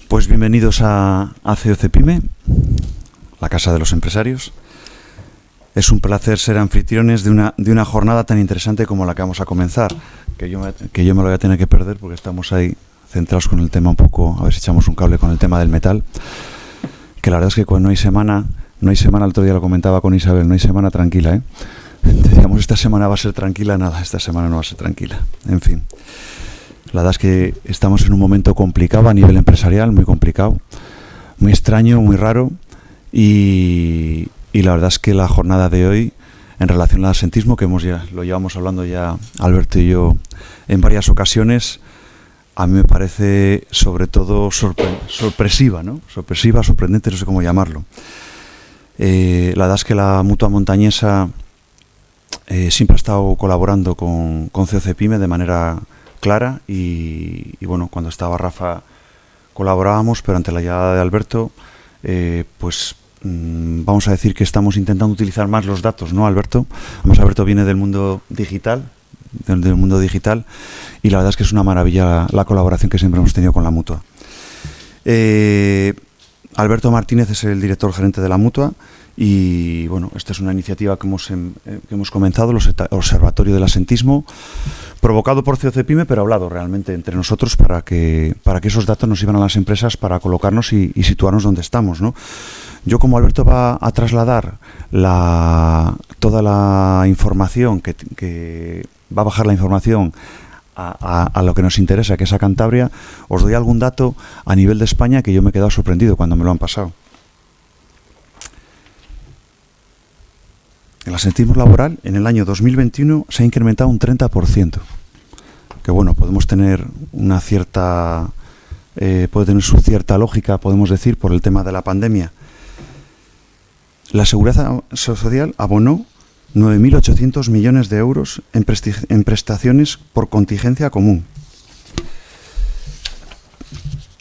Pues bienvenidos a COC Pyme, la casa de los empresarios. Es un placer ser anfitriones de una jornada tan interesante como la que vamos a comenzar, que yo me lo voy a tener que perder porque estamos ahí centrados con el tema un poco, a ver si echamos un cable con el tema del metal, que la verdad es que cuando no hay semana, el otro día lo comentaba con Isabel, no hay semana tranquila, ¿eh? Decíamos, esta semana va a ser tranquila, nada, esta semana no va a ser tranquila, en fin. La verdad es que estamos en un momento complicado a nivel empresarial, muy complicado, muy extraño, muy raro, y la verdad es que la jornada de hoy, en relación al asentismo, que lo llevamos hablando ya Alberto y yo en varias ocasiones, a mí me parece sobre todo sorpresiva, ¿no? Sorprendente, no sé cómo llamarlo. La verdad es que la Mutua Montañesa siempre ha estado colaborando con COC Pyme de manera clara y bueno, cuando estaba Rafa colaborábamos, pero ante la llegada de Alberto, vamos a decir que estamos intentando utilizar más los datos, ¿no, Alberto? Además, Alberto viene del mundo digital, y la verdad es que es una maravilla la colaboración que siempre hemos tenido con la Mutua. Alberto Martínez es el director gerente de la Mutua y bueno, esta es una iniciativa que hemos comenzado, el Observatorio del Asentismo, provocado por COC Pyme, pero hablado realmente entre nosotros para que esos datos nos sirvan a las empresas para colocarnos y situarnos donde estamos, ¿no? Yo, como Alberto va a trasladar toda la información, que va a bajar la información a lo que nos interesa, que es a Cantabria, os doy algún dato a nivel de España que yo me he quedado sorprendido cuando me lo han pasado. El asentismo laboral en el año 2021 se ha incrementado un 30%, que bueno, podemos tener puede tener su cierta lógica, podemos decir, por el tema de la pandemia. La Seguridad Social abonó 9.800 millones de euros en prestaciones por contingencia común.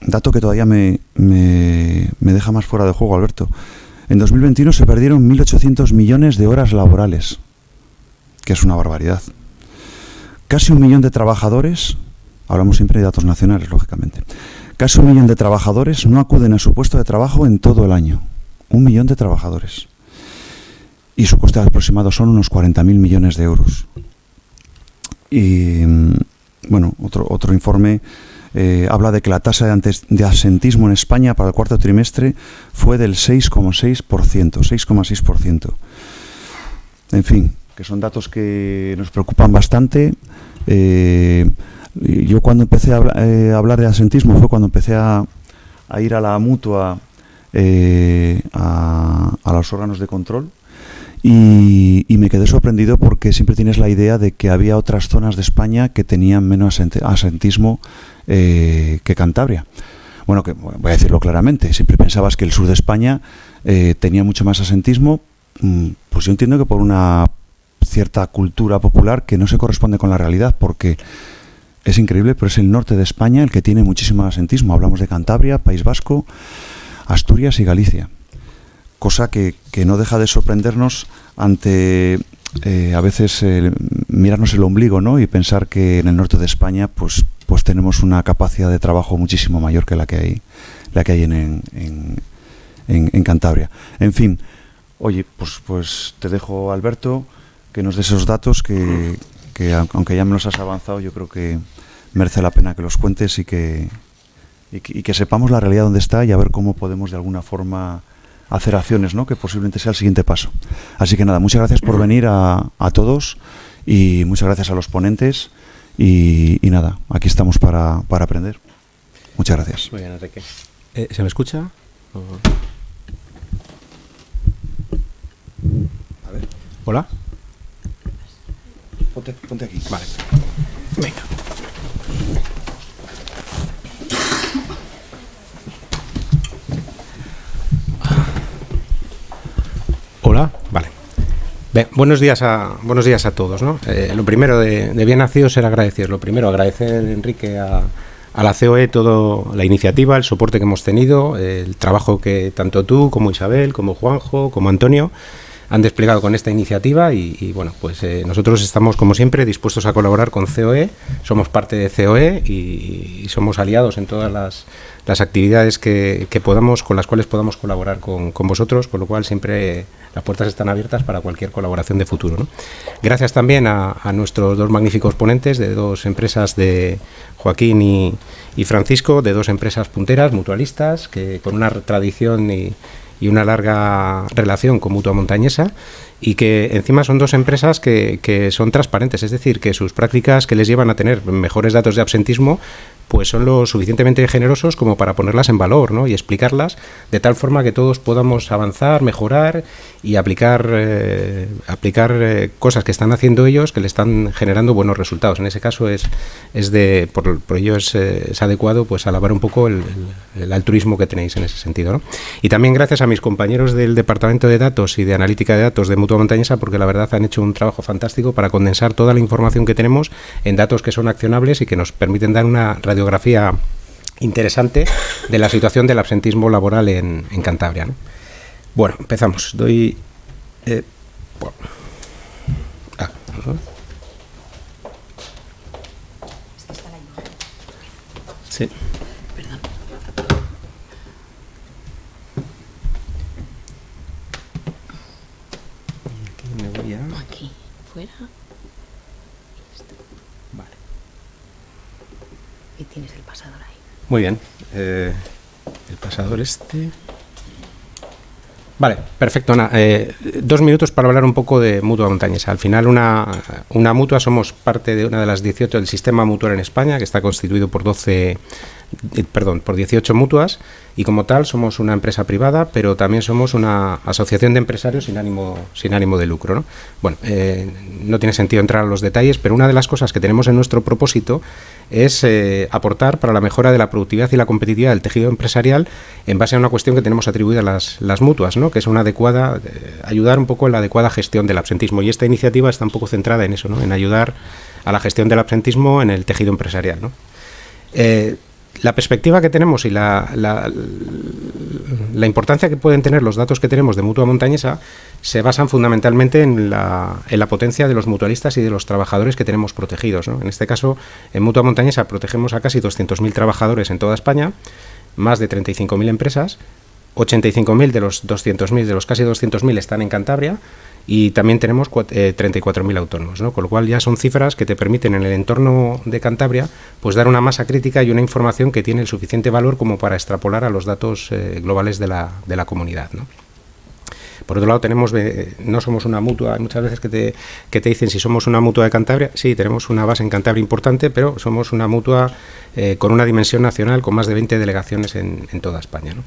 Dato que todavía me deja más fuera de juego, Alberto. En 2021 se perdieron 1.800 millones de horas laborales, que es una barbaridad. Casi 1 millón de trabajadores, hablamos siempre de datos nacionales, lógicamente, casi 1 millón de trabajadores no acuden a su puesto de trabajo en todo el año. 1 millón de trabajadores. Y su coste aproximado son unos 40.000 millones de euros. Y bueno, otro informe habla de que la tasa de asentismo en España para el cuarto trimestre fue del 6,6%. En fin, que son datos que nos preocupan bastante. Yo cuando empecé a hablar de asentismo fue cuando empecé a ir a la Mutua, a los órganos de control, y me quedé sorprendido porque siempre tienes la idea de que había otras zonas de España que tenían menos asentismo que Cantabria. Bueno, voy a decirlo claramente, siempre pensabas que el sur de España tenía mucho más asentismo, pues yo entiendo que por una cierta cultura popular que no se corresponde con la realidad, porque es increíble, pero es el norte de España el que tiene muchísimo asentismo. Hablamos de Cantabria, País Vasco, Asturias y Galicia. Cosa que no deja de sorprendernos ante a veces mirarnos el ombligo, ¿no? Y pensar que en el norte de España pues tenemos una capacidad de trabajo muchísimo mayor que la que hay en Cantabria. En fin, oye, pues te dejo, Alberto, que nos des esos datos que aunque ya me los has avanzado, yo creo que merece la pena que los cuentes y que sepamos la realidad donde está y a ver cómo podemos de alguna forma hacer acciones, ¿no? Que posiblemente sea el siguiente paso. Así que nada, muchas gracias por venir a todos y muchas gracias a los ponentes y nada, aquí estamos para aprender. Muchas gracias. Muy bien, Enrique. ¿Se me escucha? A ver. ¿Hola? Ponte aquí. Vale. Venga. Hola, vale. Bien, buenos días a todos, ¿no? Lo primero de bien nacido ser agradecidos. Lo primero, agradecer, Enrique, a la COE toda la iniciativa, el soporte que hemos tenido, el trabajo que tanto tú como Isabel, como Juanjo, como Antonio han desplegado con esta iniciativa y bueno, pues nosotros estamos, como siempre, dispuestos a colaborar con COE, somos parte de COE y somos aliados en todas las actividades que podamos, con las cuales podamos colaborar con vosotros, con lo cual siempre las puertas están abiertas para cualquier colaboración de futuro, ¿no? Gracias también a nuestros dos magníficos ponentes de dos empresas, de Joaquín y Francisco, de dos empresas punteras, mutualistas, que con una tradición y una larga relación con Mutua Montañesa, y que encima son dos empresas que son transparentes, es decir, que sus prácticas que les llevan a tener mejores datos de absentismo pues son lo suficientemente generosos como para ponerlas en valor, ¿no? Y explicarlas de tal forma que todos podamos avanzar, mejorar y aplicar cosas que están haciendo ellos que le están generando buenos resultados. En ese caso por ello es adecuado pues alabar un poco el altruismo que tenéis en ese sentido, ¿no? Y también gracias a mis compañeros del Departamento de Datos y de Analítica de Datos de Mutua Montañesa, porque la verdad han hecho un trabajo fantástico para condensar toda la información que tenemos en datos que son accionables y que nos permiten dar una radiografía interesante de la situación del absentismo laboral en Cantabria, ¿no? Bueno, empezamos. Sí. Perdón. Aquí me voy a... Aquí, fuera. Vale. Y tienes el pasador ahí. Muy bien. El pasador este... Vale, perfecto, Ana. 2 minutos para hablar un poco de Mutua Montañesa. Al final, una mutua, somos parte de una de las 18 del sistema mutual en España, que está constituido por 18 mutuas, y como tal somos una empresa privada, pero también somos una asociación de empresarios sin ánimo de lucro, ¿no? Bueno, no tiene sentido entrar a los detalles, pero una de las cosas que tenemos en nuestro propósito es aportar para la mejora de la productividad y la competitividad del tejido empresarial en base a una cuestión que tenemos atribuida a las mutuas, ¿no? Que es una adecuada, ayudar un poco en la adecuada gestión del absentismo, y esta iniciativa está un poco centrada en eso, ¿no? En ayudar a la gestión del absentismo en el tejido empresarial, ¿no? La perspectiva que tenemos y la importancia que pueden tener los datos que tenemos de Mutua Montañesa se basan fundamentalmente en la potencia de los mutualistas y de los trabajadores que tenemos protegidos, ¿no? En este caso, en Mutua Montañesa protegemos a casi 200.000 trabajadores en toda España, más de 35.000 empresas, 85.000 de los 200.000, de los casi 200.000 están en Cantabria, y también tenemos 34.000 autónomos, ¿no? Con lo cual ya son cifras que te permiten en el entorno de Cantabria pues dar una masa crítica y una información que tiene el suficiente valor como para extrapolar a los datos globales de la comunidad, ¿no? Por otro lado, no somos una mutua. Hay muchas veces que te dicen si somos una mutua de Cantabria. Sí, tenemos una base en Cantabria importante, pero somos una mutua con una dimensión nacional, con más de 20 delegaciones en toda España, ¿no?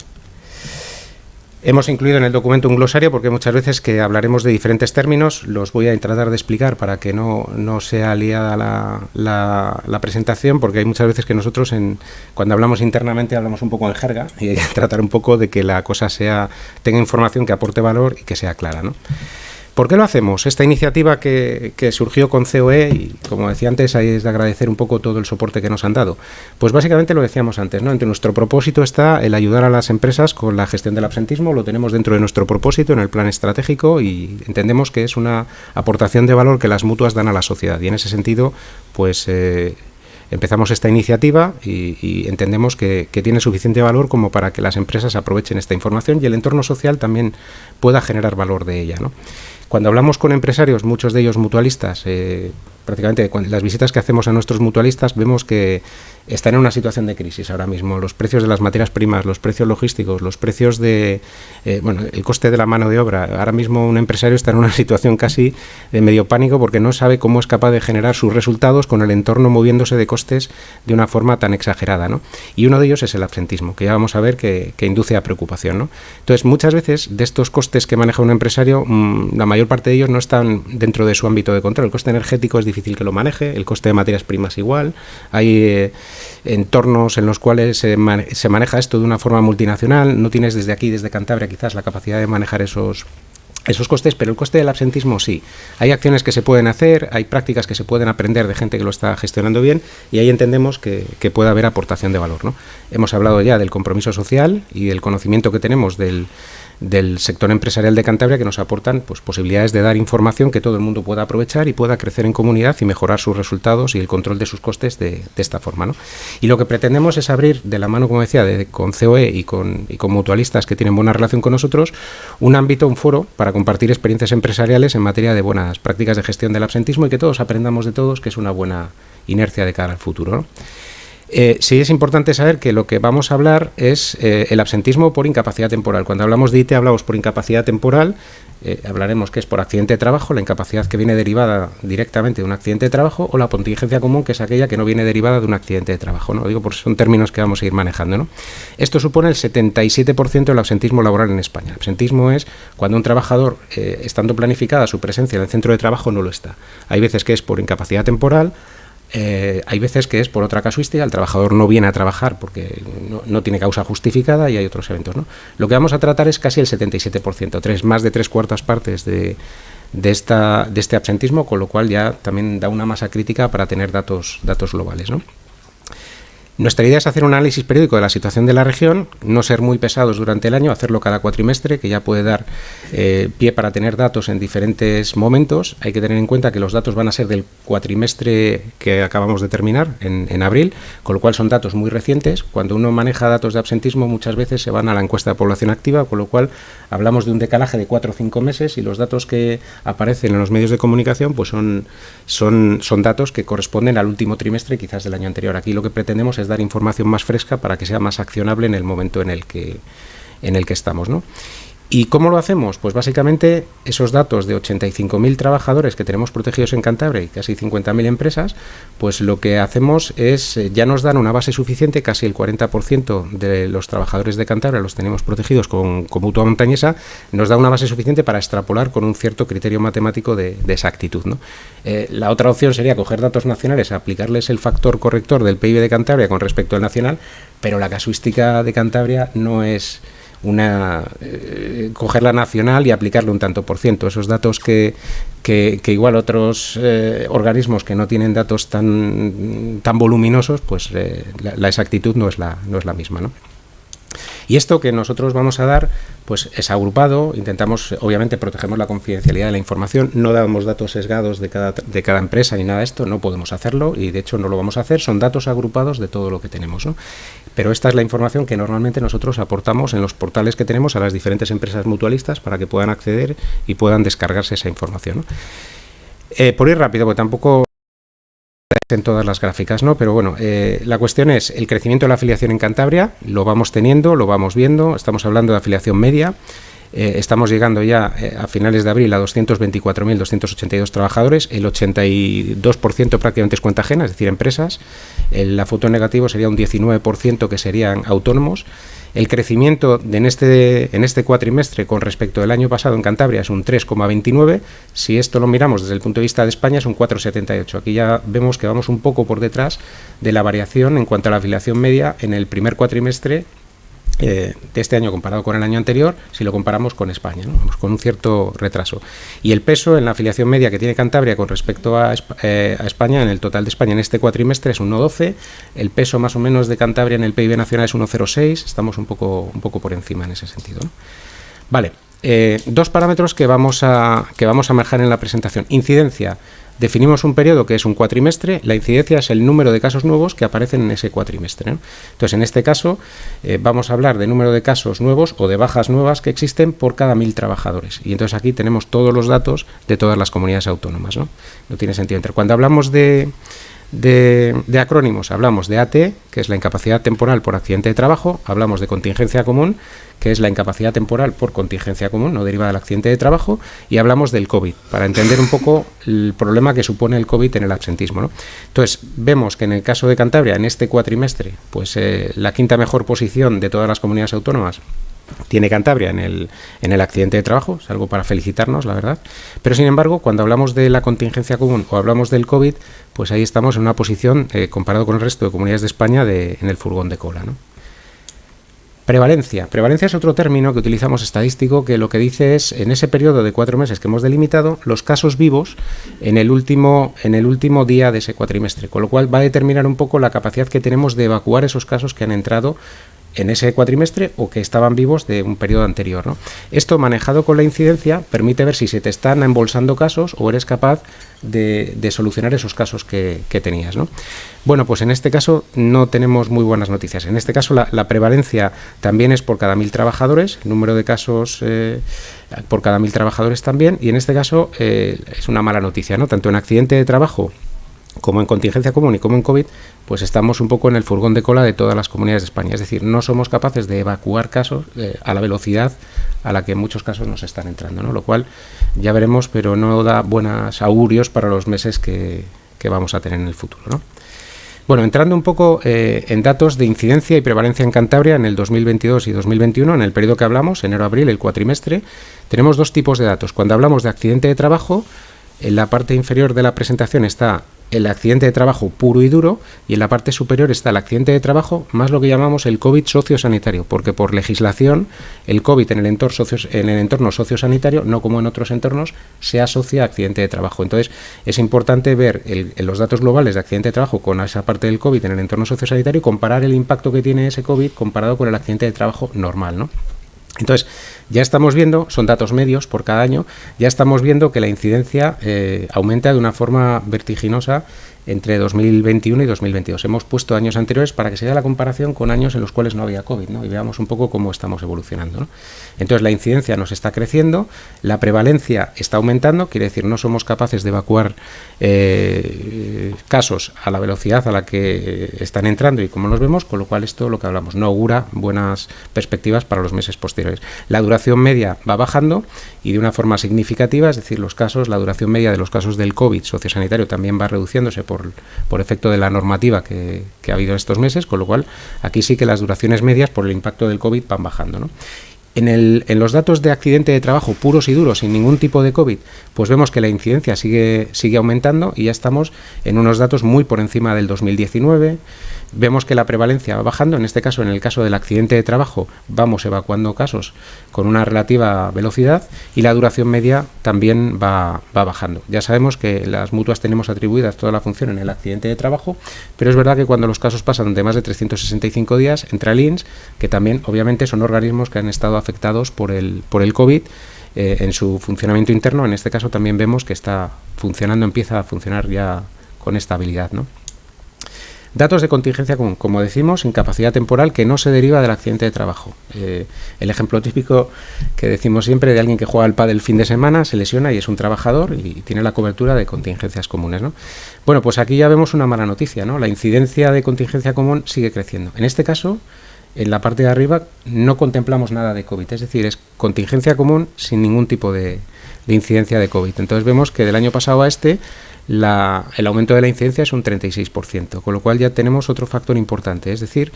Hemos incluido en el documento un glosario porque muchas veces que hablaremos de diferentes términos, los voy a tratar de explicar para que no sea liada la presentación, porque hay muchas veces que nosotros cuando hablamos internamente hablamos un poco en jerga y hay que tratar un poco de que la cosa tenga información que aporte valor y que sea clara, ¿no? ¿Por qué lo hacemos? Esta iniciativa que surgió con COE, y como decía antes, ahí es de agradecer un poco todo el soporte que nos han dado. Pues básicamente lo decíamos antes, ¿no? Entre nuestro propósito está el ayudar a las empresas con la gestión del absentismo, lo tenemos dentro de nuestro propósito en el plan estratégico y entendemos que es una aportación de valor que las mutuas dan a la sociedad. Y en ese sentido, pues empezamos esta iniciativa y entendemos que tiene suficiente valor como para que las empresas aprovechen esta información y el entorno social también pueda generar valor de ella, ¿no? Cuando hablamos con empresarios, muchos de ellos mutualistas, prácticamente las visitas que hacemos a nuestros mutualistas vemos que están en una situación de crisis ahora mismo. Los precios de las materias primas, los precios logísticos, los precios el coste de la mano de obra. Ahora mismo un empresario está en una situación casi de medio pánico porque no sabe cómo es capaz de generar sus resultados con el entorno moviéndose de costes de una forma tan exagerada, ¿no? Y uno de ellos es el absentismo, que ya vamos a ver que induce a preocupación, ¿no? Entonces, muchas veces de estos costes que maneja un empresario, la mayor parte de ellos no están dentro de su ámbito de control. El coste energético es difícil que lo maneje, el coste de materias primas igual. Hay entornos en los cuales se maneja esto de una forma multinacional. No tienes desde aquí, desde Cantabria, quizás la capacidad de manejar esos costes, pero el coste del absentismo sí. Hay acciones que se pueden hacer, hay prácticas que se pueden aprender de gente que lo está gestionando bien y ahí entendemos que puede haber aportación de valor, ¿no? Hemos hablado ya del compromiso social y del conocimiento que tenemos del del sector empresarial de Cantabria que nos aportan pues, posibilidades de dar información que todo el mundo pueda aprovechar y pueda crecer en comunidad y mejorar sus resultados y el control de sus costes de esta forma, ¿no? Y lo que pretendemos es abrir de la mano, como decía, con COE y con mutualistas que tienen buena relación con nosotros, un ámbito, un foro para compartir experiencias empresariales en materia de buenas prácticas de gestión del absentismo y que todos aprendamos de todos, que es una buena inercia de cara al futuro, ¿no? Sí es importante saber que lo que vamos a hablar es el absentismo por incapacidad temporal. Cuando hablamos de IT hablamos por incapacidad temporal, hablaremos que es por accidente de trabajo, la incapacidad que viene derivada directamente de un accidente de trabajo, o la contingencia común, que es aquella que no viene derivada de un accidente de trabajo, ¿no? Digo, porque son términos que vamos a ir manejando, ¿no? Esto supone el 77% del absentismo laboral en España. El absentismo es cuando un trabajador, estando planificada su presencia en el centro de trabajo, no lo está. Hay veces que es por incapacidad temporal, hay veces que es por otra casuística, el trabajador no viene a trabajar porque no tiene causa justificada y hay otros eventos, ¿no? Lo que vamos a tratar es casi el 77%, más de 3/4 partes de este absentismo, con lo cual ya también da una masa crítica para tener datos globales, ¿no? Nuestra idea es hacer un análisis periódico de la situación de la región, no ser muy pesados durante el año, hacerlo cada cuatrimestre, que ya puede dar pie para tener datos en diferentes momentos. Hay que tener en cuenta que los datos van a ser del cuatrimestre que acabamos de terminar, en abril, con lo cual son datos muy recientes. Cuando uno maneja datos de absentismo, muchas veces se van a la encuesta de población activa, con lo cual hablamos de un decalaje de 4 o 5 meses y los datos que aparecen en los medios de comunicación pues son datos que corresponden al último trimestre, quizás del año anterior. Aquí lo que pretendemos es dar información más fresca para que sea más accionable en el momento en el que estamos, ¿no? ¿Y cómo lo hacemos? Pues básicamente esos datos de 85.000 trabajadores que tenemos protegidos en Cantabria y casi 50.000 empresas, pues lo que hacemos es, ya nos dan una base suficiente, casi el 40% de los trabajadores de Cantabria los tenemos protegidos con Mutua Montañesa, nos da una base suficiente para extrapolar con un cierto criterio matemático de exactitud, ¿no? La otra opción sería coger datos nacionales, aplicarles el factor corrector del PIB de Cantabria con respecto al nacional, pero la casuística de Cantabria no es coger la nacional y aplicarle un tanto por ciento. Esos datos que igual otros organismos que no tienen datos tan voluminosos, pues la exactitud no es la misma, ¿no? Y esto que nosotros vamos a dar, pues es agrupado, intentamos, obviamente protegemos la confidencialidad de la información, no damos datos sesgados de cada empresa ni nada de esto, no podemos hacerlo y de hecho no lo vamos a hacer, son datos agrupados de todo lo que tenemos, ¿no? Pero esta es la información que normalmente nosotros aportamos en los portales que tenemos a las diferentes empresas mutualistas para que puedan acceder y puedan descargarse esa información, ¿no? Por ir rápido, porque tampoco en todas las gráficas, ¿no? Pero bueno, la cuestión es el crecimiento de la afiliación en Cantabria, lo vamos teniendo, lo vamos viendo, estamos hablando de afiliación media, estamos llegando ya a finales de abril a 224.282 trabajadores, el 82% prácticamente es cuenta ajena, es decir, empresas, la foto negativo sería un 19% que serían autónomos. El crecimiento en este cuatrimestre con respecto al año pasado en Cantabria es un 3,29. Si esto lo miramos desde el punto de vista de España es un 4,78. Aquí ya vemos que vamos un poco por detrás de la variación en cuanto a la afiliación media en el primer cuatrimestre de este año comparado con el año anterior, si lo comparamos con España, ¿no? Vamos con un cierto retraso. Y el peso en la afiliación media que tiene Cantabria con respecto a España, en el total de España en este cuatrimestre es 1,12, el peso más o menos de Cantabria en el PIB nacional es 1,06, estamos un poco por encima en ese sentido, ¿no? Vale, dos parámetros que vamos a manejar en la presentación. Incidencia. Definimos un periodo que es un cuatrimestre, la incidencia es el número de casos nuevos que aparecen en ese cuatrimestre, ¿no? Entonces, en este caso, vamos a hablar de número de casos nuevos o de bajas nuevas que existen por cada 1.000 trabajadores. Y entonces aquí tenemos todos los datos de todas las comunidades autónomas, ¿no? No tiene sentido entrar. Cuando hablamos de acrónimos, hablamos de AT, que es la incapacidad temporal por accidente de trabajo, hablamos de contingencia común, que es la incapacidad temporal por contingencia común, no derivada del accidente de trabajo, y hablamos del COVID, para entender un poco el problema que supone el COVID en el absentismo, ¿no? Entonces, vemos que en el caso de Cantabria, en este cuatrimestre, pues la quinta mejor posición de todas las comunidades autónomas tiene Cantabria en el accidente de trabajo, es algo para felicitarnos, la verdad. Pero, sin embargo, cuando hablamos de la contingencia común o hablamos del COVID, pues ahí estamos en una posición, comparado con el resto de comunidades de España, en el furgón de cola, ¿no? Prevalencia. Prevalencia es otro término que utilizamos estadístico que lo que dice es, en ese periodo de 4 meses que hemos delimitado, los casos vivos en el último día de ese cuatrimestre, con lo cual va a determinar un poco la capacidad que tenemos de evacuar esos casos que han entrado en ese cuatrimestre o que estaban vivos de un periodo anterior, ¿no? Esto, manejado con la incidencia, permite ver si se te están embolsando casos o eres capaz de solucionar esos casos que tenías, ¿no? Bueno, pues en este caso no tenemos muy buenas noticias. En este caso la prevalencia también es por cada 1.000 trabajadores, el número de casos por cada 1.000 trabajadores también, y en este caso es una mala noticia, ¿no? Tanto en accidente de trabajo como en contingencia común y como en COVID, pues estamos un poco en el furgón de cola de todas las comunidades de España. Es decir, no somos capaces de evacuar casos a la velocidad a la que en muchos casos nos están entrando, ¿no? Lo cual ya veremos, pero no da buenos augurios para los meses que vamos a tener en el futuro, ¿no? Bueno, entrando un poco en datos de incidencia y prevalencia en Cantabria en el 2022 y 2021, en el periodo que hablamos, enero-abril, el cuatrimestre, tenemos dos tipos de datos. Cuando hablamos de accidente de trabajo, en la parte inferior de la presentación está el accidente de trabajo puro y duro, y en la parte superior está el accidente de trabajo más lo que llamamos el COVID sociosanitario, porque por legislación el COVID en el entorno sociosanitario, no como en otros entornos, se asocia a accidente de trabajo. Entonces es importante ver los datos globales de accidente de trabajo con esa parte del COVID en el entorno sociosanitario y comparar el impacto que tiene ese COVID comparado con el accidente de trabajo normal, ¿no? Entonces, ya estamos viendo, son datos medios por cada año, ya estamos viendo que la incidencia aumenta de una forma vertiginosa entre 2021 y 2022. Hemos puesto años anteriores para que se vea la comparación con años en los cuales no había COVID, ¿no? Y veamos un poco cómo estamos evolucionando, ¿no? Entonces, la incidencia nos está creciendo, la prevalencia está aumentando, quiere decir, no somos capaces de evacuar casos a la velocidad a la que están entrando y como los vemos, con lo cual esto, lo que hablamos, no augura buenas perspectivas para los meses posteriores. La duración media va bajando y de una forma significativa, es decir, la duración media de los casos del COVID sociosanitario también va reduciéndose por efecto de la normativa que ha habido estos meses, con lo cual aquí sí que las duraciones medias por el impacto del COVID van bajando, ¿no? En los datos de accidente de trabajo puros y duros, sin ningún tipo de COVID, pues vemos que la incidencia sigue aumentando y ya estamos en unos datos muy por encima del 2019. Vemos que la prevalencia va bajando, en este caso, en el caso del accidente de trabajo, vamos evacuando casos con una relativa velocidad y la duración media también va bajando. Ya sabemos que las mutuas tenemos atribuidas toda la función en el accidente de trabajo, pero es verdad que cuando los casos pasan de más de 365 días, entra el INS, que también, obviamente, son organismos que han estado afectados por el COVID en su funcionamiento interno. En este caso también vemos que empieza a funcionar ya con estabilidad, ¿no? Datos de contingencia común, como decimos, incapacidad temporal que no se deriva del accidente de trabajo. El ejemplo típico que decimos siempre de alguien que juega al pádel el fin de semana, se lesiona y es un trabajador y tiene la cobertura de contingencias comunes, ¿no? Bueno, pues aquí ya vemos una mala noticia, ¿no? La incidencia de contingencia común sigue creciendo. En este caso, en la parte de arriba no contemplamos nada de COVID, es decir, es contingencia común sin ningún tipo de incidencia de COVID. Entonces vemos que del año pasado a el aumento de la incidencia es un 36%, con lo cual ya tenemos otro factor importante, es decir,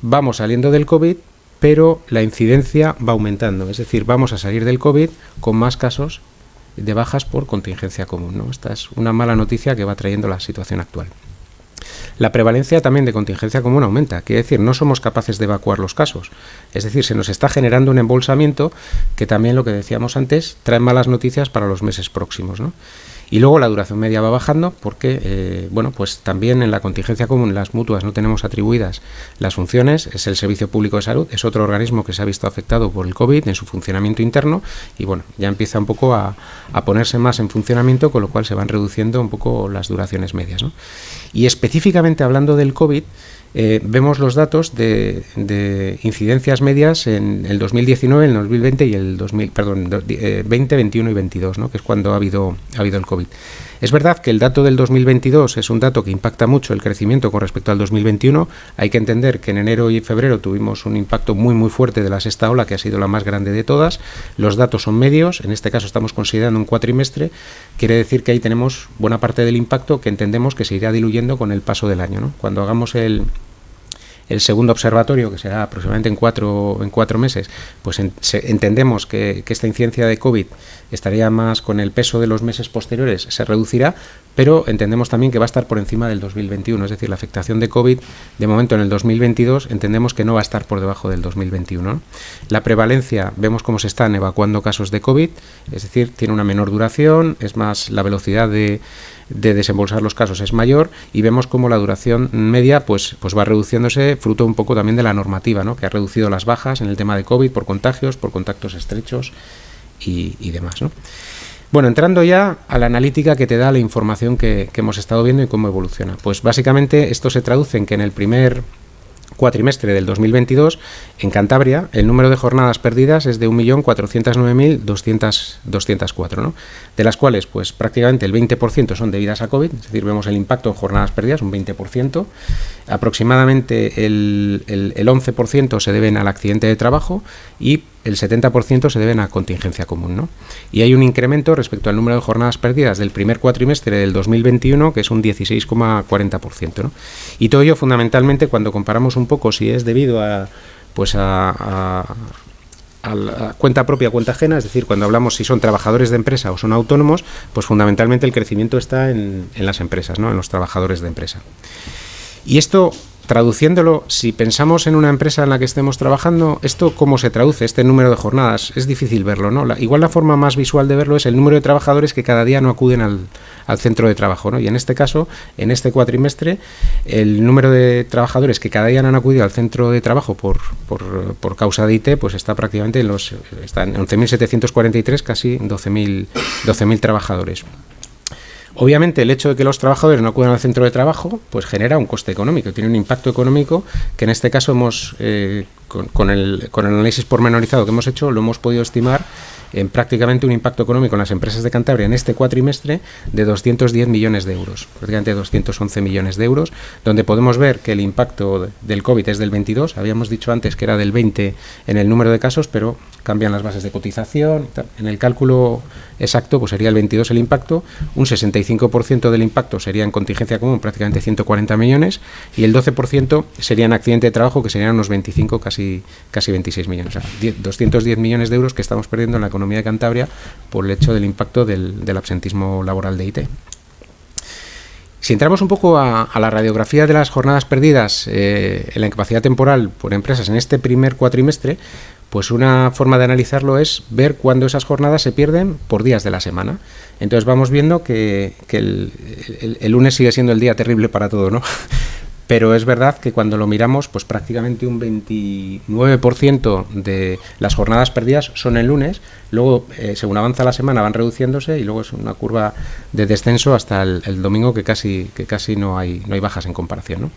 vamos saliendo del COVID, pero la incidencia va aumentando, es decir, vamos a salir del COVID con más casos de bajas por contingencia común, ¿no? Esta es una mala noticia que va trayendo la situación actual. La prevalencia también de contingencia común aumenta, quiere decir, no somos capaces de evacuar los casos, es decir, se nos está generando un embolsamiento que también, lo que decíamos antes, trae malas noticias para los meses próximos, ¿no? Y luego la duración media va bajando porque, pues también en la contingencia común las mutuas no tenemos atribuidas las funciones, es el Servicio Público de Salud, es otro organismo que se ha visto afectado por el COVID en su funcionamiento interno y bueno, ya empieza un poco a ponerse más en funcionamiento, con lo cual se van reduciendo un poco las duraciones medias, ¿no? Y específicamente hablando del COVID, vemos los datos de incidencias medias en el 2019, el 2020 y el 20, 21 y 22, ¿no? Que es cuando ha habido el COVID. Es verdad que el dato del 2022 es un dato que impacta mucho el crecimiento con respecto al 2021. Hay que entender que en enero y febrero tuvimos un impacto muy muy fuerte de la sexta ola, que ha sido la más grande de todas. Los datos son medios, en este caso estamos considerando un cuatrimestre, quiere decir que ahí tenemos buena parte del impacto que entendemos que se irá diluyendo con el paso del año, ¿no? Cuando hagamos el segundo observatorio, que será aproximadamente en cuatro meses, pues entendemos que esta incidencia de COVID estaría más con el peso de los meses posteriores, se reducirá, pero entendemos también que va a estar por encima del 2021, es decir, la afectación de COVID, de momento en el 2022, entendemos que no va a estar por debajo del 2021, ¿no? La prevalencia, vemos cómo se están evacuando casos de COVID, es decir, tiene una menor duración, es más, la velocidad de desembolsar los casos es mayor, y vemos cómo la duración media pues va reduciéndose, fruto un poco también de la normativa, ¿no?, que ha reducido las bajas en el tema de COVID por contagios, por contactos estrechos y demás, ¿no? Bueno, entrando ya a la analítica que te da la información que hemos estado viendo y cómo evoluciona. Pues básicamente esto se traduce en que en el primer cuatrimestre del 2022, en Cantabria, el número de jornadas perdidas es de 1.409.204, ¿no?, de las cuales pues prácticamente el 20% son debidas a COVID, es decir, vemos el impacto en jornadas perdidas, un 20%, aproximadamente el 11% se deben al accidente de trabajo y el 70% se deben a contingencia común, ¿no? Y hay un incremento respecto al número de jornadas perdidas del primer cuatrimestre del 2021, que es un 16,40%, ¿no? Y todo ello fundamentalmente cuando comparamos un poco si es debido a la cuenta propia, cuenta ajena, es decir, cuando hablamos si son trabajadores de empresa o son autónomos, pues fundamentalmente el crecimiento está en las empresas, ¿no?, en los trabajadores de empresa. Y esto, traduciéndolo, si pensamos en una empresa en la que estemos trabajando, ¿esto cómo se traduce, este número de jornadas? Es difícil verlo, ¿no? Igual la forma más visual de verlo es el número de trabajadores que cada día no acuden al centro de trabajo, ¿no? Y en este caso, en este cuatrimestre, el número de trabajadores que cada día no han acudido al centro de trabajo por causa de IT, pues está prácticamente en 11.743, casi 12.000 trabajadores. Obviamente el hecho de que los trabajadores no acudan al centro de trabajo pues genera un coste económico, tiene un impacto económico que en este caso hemos con el análisis pormenorizado que hemos hecho lo hemos podido estimar en prácticamente un impacto económico en las empresas de Cantabria en este cuatrimestre de 210 millones de euros, prácticamente 211 millones de euros, donde podemos ver que el impacto del COVID es del 22, habíamos dicho antes que era del 20 en el número de casos, pero cambian las bases de cotización, en el cálculo exacto pues sería el 22 el impacto, un 65% del impacto sería en contingencia común, prácticamente 140 millones, y el 12% sería en accidente de trabajo, que serían unos 25, casi 26 millones, o sea, 210 millones de euros que estamos perdiendo en la economía de Cantabria por el hecho del impacto del absentismo laboral de IT. Si entramos un poco a la radiografía de las jornadas perdidas en la incapacidad temporal por empresas en este primer cuatrimestre, pues una forma de analizarlo es ver cuándo esas jornadas se pierden por días de la semana. Entonces vamos viendo que el lunes sigue siendo el día terrible para todo, ¿no? Pero es verdad que cuando lo miramos, pues prácticamente un 29% de las jornadas perdidas son el lunes, luego según avanza la semana van reduciéndose y luego es una curva de descenso hasta el domingo que casi no hay bajas en comparación, ¿no?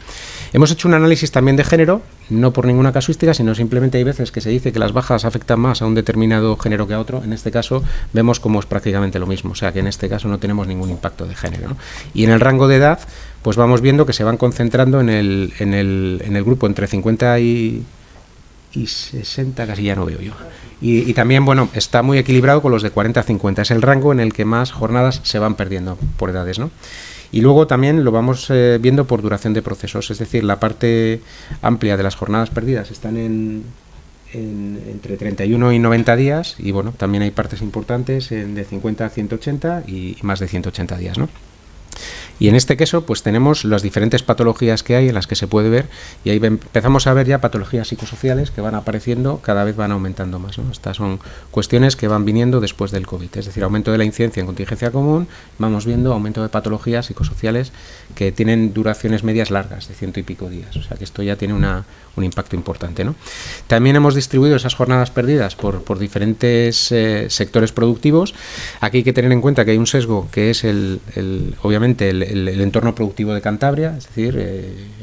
Hemos hecho un análisis también de género, no por ninguna casuística, sino simplemente hay veces que se dice que las bajas afectan más a un determinado género que a otro. En este caso vemos como es prácticamente lo mismo, o sea que en este caso no tenemos ningún impacto de género, ¿no? Y en el rango de edad, pues vamos viendo que se van concentrando en el grupo entre 50 y 60, casi ya no veo yo. Y también, bueno, está muy equilibrado con los de 40 a 50, es el rango en el que más jornadas se van perdiendo por edades, ¿no? Y luego también lo vamos viendo por duración de procesos, es decir, la parte amplia de las jornadas perdidas están entre 31 y 90 días y bueno, también hay partes importantes de 50 a 180 y más de 180 días, ¿no? Y en este caso pues tenemos las diferentes patologías que hay en las que se puede ver y ahí empezamos a ver ya patologías psicosociales que van apareciendo, cada vez van aumentando más, ¿no? Estas son cuestiones que van viniendo después del COVID, es decir, aumento de la incidencia en contingencia común, vamos viendo aumento de patologías psicosociales que tienen duraciones medias largas de 100 y pico días, o sea que esto ya tiene un impacto importante, ¿no? También hemos distribuido esas jornadas perdidas por diferentes sectores productivos. Aquí hay que tener en cuenta que hay un sesgo que es obviamente el entorno productivo de Cantabria, es decir,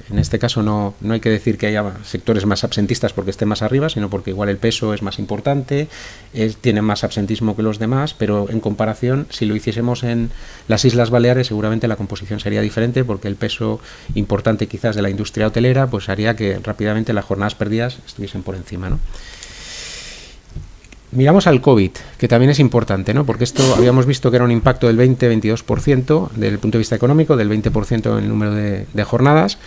en este caso no hay que decir que haya sectores más absentistas porque esté más arriba, sino porque igual el peso es más importante, tiene más absentismo que los demás, pero en comparación, si lo hiciésemos en las Islas Baleares, seguramente la composición sería diferente porque el peso importante quizás de la industria hotelera pues haría que rápidamente las jornadas perdidas estuviesen por encima, ¿no? Miramos al COVID, que también es importante, ¿no? Porque esto habíamos visto que era un impacto del 20-22% desde el punto de vista económico, del 20% en el número de jornadas.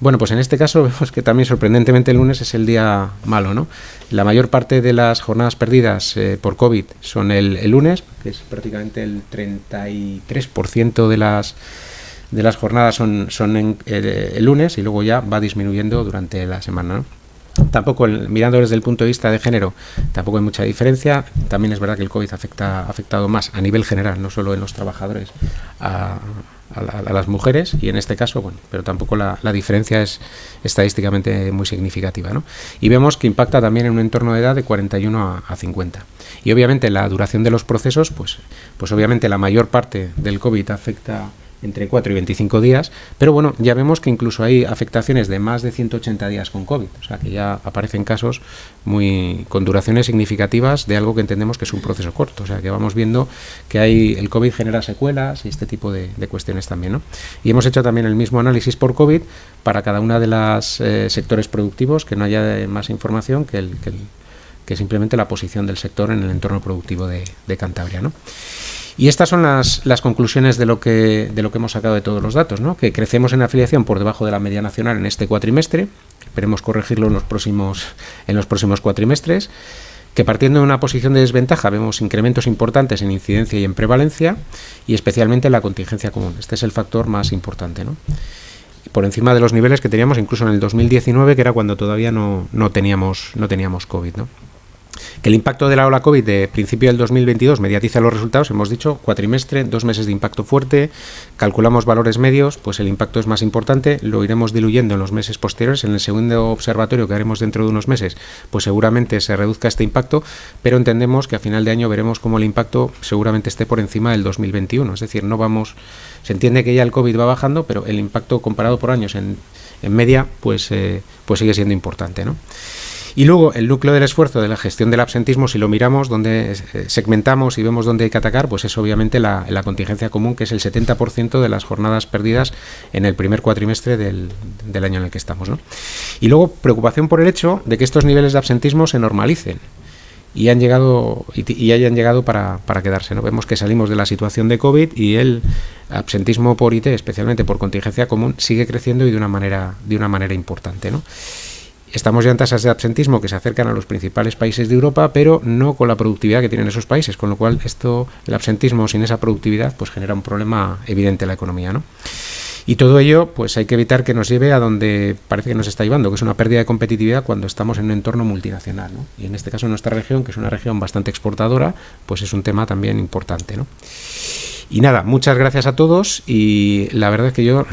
Bueno, pues en este caso vemos que también sorprendentemente el lunes es el día malo, ¿no? La mayor parte de las jornadas perdidas por COVID son el lunes, que es prácticamente el 33% de las jornadas son el lunes, y luego ya va disminuyendo durante la semana, ¿no? Tampoco, mirando desde el punto de vista de género, tampoco hay mucha diferencia. También es verdad que el COVID ha afectado más a nivel general, no solo en los trabajadores, a las mujeres, y en este caso, bueno, pero tampoco la diferencia es estadísticamente muy significativa, ¿no? Y vemos que impacta también en un entorno de edad de 41 a 50. Y obviamente la duración de los procesos, pues obviamente la mayor parte del COVID afecta entre 4 y 25 días, pero bueno, ya vemos que incluso hay afectaciones de más de 180 días con COVID, o sea que ya aparecen casos con duraciones significativas de algo que entendemos que es un proceso corto, o sea que vamos viendo que el COVID genera secuelas y este tipo de cuestiones también, ¿no? Y hemos hecho también el mismo análisis por COVID para cada una de las sectores productivos, que no haya más información que simplemente la posición del sector en el entorno productivo de Cantabria, ¿no? Y estas son las conclusiones de lo que hemos sacado de todos los datos, ¿no? Que crecemos en afiliación por debajo de la media nacional en este cuatrimestre, esperemos corregirlo en los próximos cuatrimestres, que partiendo de una posición de desventaja vemos incrementos importantes en incidencia y en prevalencia, y especialmente en la contingencia común. Este es el factor más importante, ¿no? Por encima de los niveles que teníamos incluso en el 2019, que era cuando todavía no teníamos COVID, ¿no? Que el impacto de la ola COVID de principio del 2022 mediatiza los resultados, hemos dicho, cuatrimestre, 2 meses de impacto fuerte, calculamos valores medios, pues el impacto es más importante, lo iremos diluyendo en los meses posteriores. En el segundo observatorio que haremos dentro de unos meses, pues seguramente se reduzca este impacto, pero entendemos que a final de año veremos cómo el impacto seguramente esté por encima del 2021, es decir, se entiende que ya el COVID va bajando, pero el impacto comparado por años en media, pues sigue siendo importante, ¿no? Y luego el núcleo del esfuerzo de la gestión del absentismo, si lo miramos, donde segmentamos y vemos dónde hay que atacar, pues es obviamente la contingencia común, que es el 70% de las jornadas perdidas en el primer cuatrimestre del año en el que estamos, ¿no? Y luego preocupación por el hecho de que estos niveles de absentismo se normalicen y hayan llegado para quedarse, ¿no? Vemos que salimos de la situación de COVID y el absentismo por IT, especialmente por contingencia común, sigue creciendo y de una manera importante, ¿no? Estamos ya en tasas de absentismo que se acercan a los principales países de Europa, pero no con la productividad que tienen esos países, con lo cual el absentismo sin esa productividad pues genera un problema evidente en la economía, ¿no? Y todo ello pues hay que evitar que nos lleve a donde parece que nos está llevando, que es una pérdida de competitividad cuando estamos en un entorno multinacional, ¿no? Y en este caso en nuestra región, que es una región bastante exportadora, pues es un tema también importante, ¿no? Y nada, muchas gracias a todos, y la verdad es que yo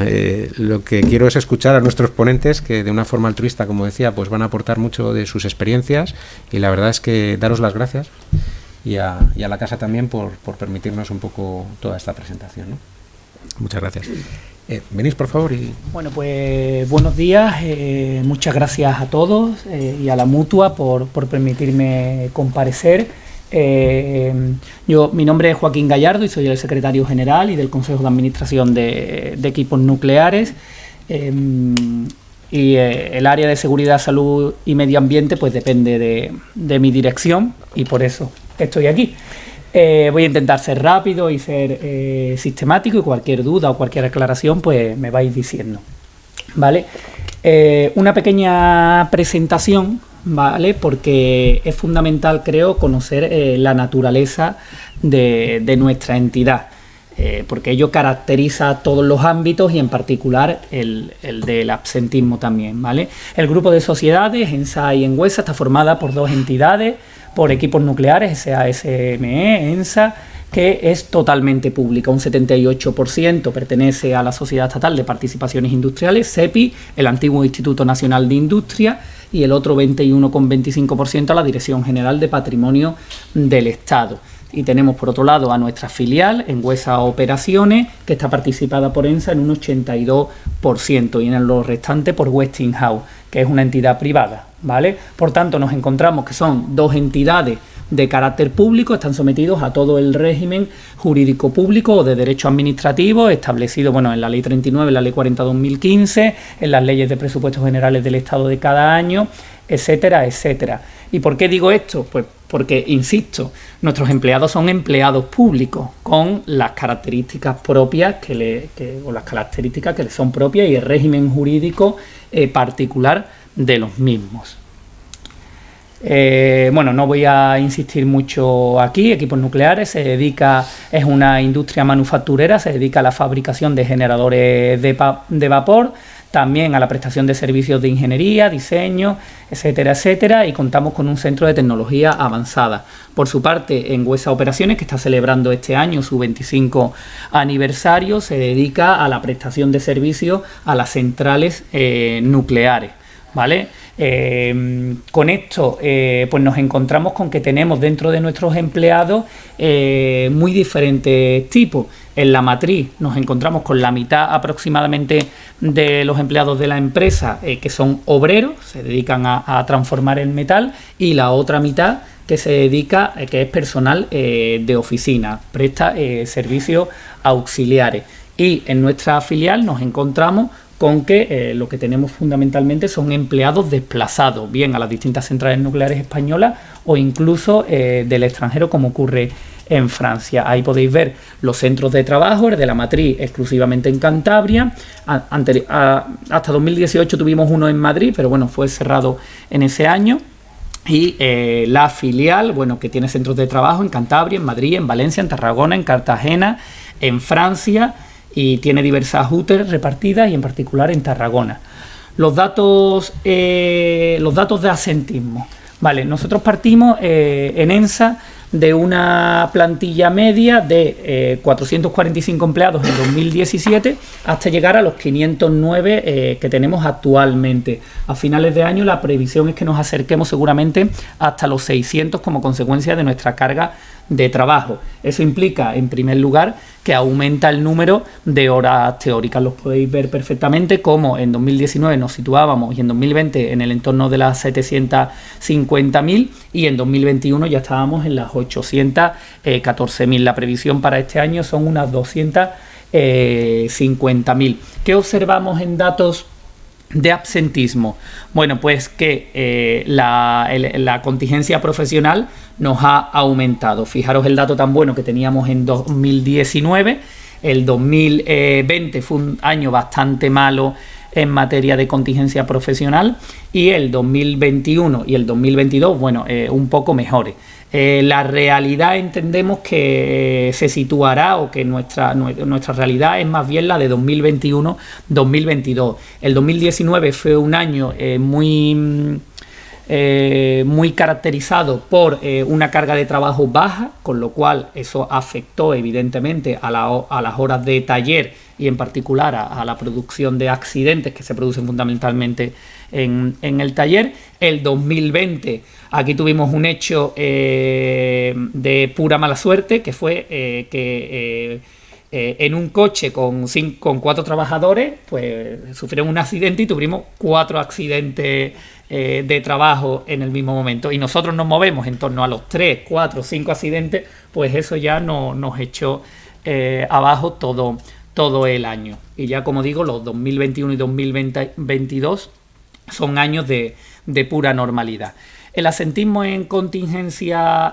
lo que quiero es escuchar a nuestros ponentes, que de una forma altruista, como decía, pues van a aportar mucho de sus experiencias, y la verdad es que daros las gracias y a la casa también por permitirnos un poco toda esta presentación, ¿no? Muchas gracias. Venís, por favor. Bueno, pues buenos días, muchas gracias a todos y a la Mutua por permitirme comparecer. Mi nombre es Joaquín Gallardo y soy el secretario general y del Consejo de Administración de Equipos Nucleares, y el área de seguridad, salud y medio ambiente pues depende de mi dirección, y por eso estoy aquí. Voy a intentar ser rápido y ser sistemático, y cualquier duda o cualquier aclaración pues me vais diciendo, ¿vale? Una pequeña presentación, ¿vale? Porque es fundamental, creo, conocer la naturaleza de nuestra entidad, porque ello caracteriza todos los ámbitos y en particular el del absentismo también, ¿vale? El grupo de sociedades ENSA y ENGUESA está formada por 2 entidades, por Equipos Nucleares, SASME, ENSA, que es totalmente pública. Un 78% pertenece a la Sociedad Estatal de Participaciones Industriales, SEPI, el antiguo Instituto Nacional de Industria, y el otro 21,25% a la Dirección General de Patrimonio del Estado. Y tenemos por otro lado a nuestra filial, ENGUESA Operaciones, que está participada por ENSA en un 82%, y en lo restante por Westinghouse, que es una entidad privada, ¿vale? Por tanto, nos encontramos que son 2 entidades de carácter público, están sometidos a todo el régimen jurídico público o de derecho administrativo establecido, bueno, en la Ley 39, en la Ley 40/2015, en las leyes de presupuestos generales del Estado de cada año, etcétera, etcétera. ¿Y por qué digo esto? Pues porque, insisto, nuestros empleados son empleados públicos con las características propias o las características que les son propias y el régimen jurídico particular de los mismos. Bueno, no voy a insistir mucho aquí. Equipos Nucleares es una industria manufacturera, se dedica a la fabricación de generadores de vapor, también a la prestación de servicios de ingeniería, diseño, etcétera, etcétera, y contamos con un centro de tecnología avanzada. Por su parte, Engüesa Operaciones, que está celebrando este año su 25 aniversario, se dedica a la prestación de servicios a las centrales nucleares, ¿vale? Con esto pues nos encontramos con que tenemos dentro de nuestros empleados muy diferentes tipos. En la matriz nos encontramos con la mitad aproximadamente de los empleados de la empresa que son obreros, se dedican a transformar el metal, y la otra mitad que se dedica, que es personal de oficina, presta servicios auxiliares. Y en nuestra filial nos encontramos con que lo que tenemos fundamentalmente son empleados desplazados, bien a las distintas centrales nucleares españolas o incluso del extranjero, como ocurre en Francia. Ahí podéis ver los centros de trabajo, el de la matriz exclusivamente en Cantabria. Hasta 2018 tuvimos uno en Madrid, pero bueno, fue cerrado en ese año. Y la filial, bueno, que tiene centros de trabajo en Cantabria, en Madrid, en Valencia, en Tarragona, en Cartagena, en Francia, y tiene diversas UTER repartidas y en particular en Tarragona. Los datos de asentismo. Vale, nosotros partimos en ENSA de una plantilla media de 445 empleados en 2017 hasta llegar a los 509 que tenemos actualmente. A finales de año la previsión es que nos acerquemos seguramente hasta los 600 como consecuencia de nuestra carga de trabajo. Eso implica, en primer lugar, que aumenta el número de horas teóricas. Los podéis ver perfectamente como en 2019 nos situábamos y en 2020 en el entorno de las 750.000 y en 2021 ya estábamos en las 814.000. La previsión para este año son unas 250.000. ¿Qué observamos en datos de absentismo? Bueno, pues que la contingencia profesional nos ha aumentado. Fijaros el dato tan bueno que teníamos en 2019. El 2020 fue un año bastante malo en materia de contingencia profesional y el 2021 y el 2022, bueno, un poco mejores. La realidad entendemos que se situará o que nuestra realidad es más bien la de 2021-2022. El 2019 fue un año muy caracterizado por una carga de trabajo baja, con lo cual eso afectó evidentemente a las horas de taller y en particular a la producción de accidentes que se producen fundamentalmente en el taller. El 2020, aquí tuvimos un hecho de pura mala suerte, que fue que en un coche con 4 trabajadores, pues sufrieron un accidente y tuvimos 4 accidentes de trabajo en el mismo momento. Y nosotros nos movemos en torno a los 3, 4, 5 accidentes, pues eso ya nos echó abajo todo el año. Y ya, como digo, los 2021 y 2022 son años de pura normalidad. El asentismo en contingencia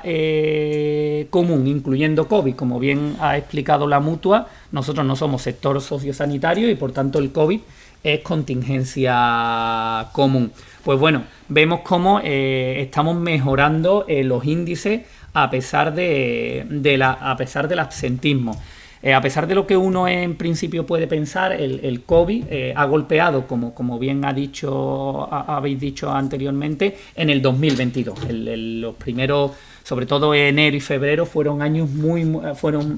común, incluyendo COVID, como bien ha explicado la Mutua, nosotros no somos sector sociosanitario y por tanto el COVID es contingencia común. Pues bueno, vemos cómo estamos mejorando los índices a pesar del absentismo. A pesar de lo que uno en principio puede pensar, el COVID ha golpeado, como bien habéis dicho anteriormente, en el 2022. Los primeros, sobre todo enero y febrero, fueron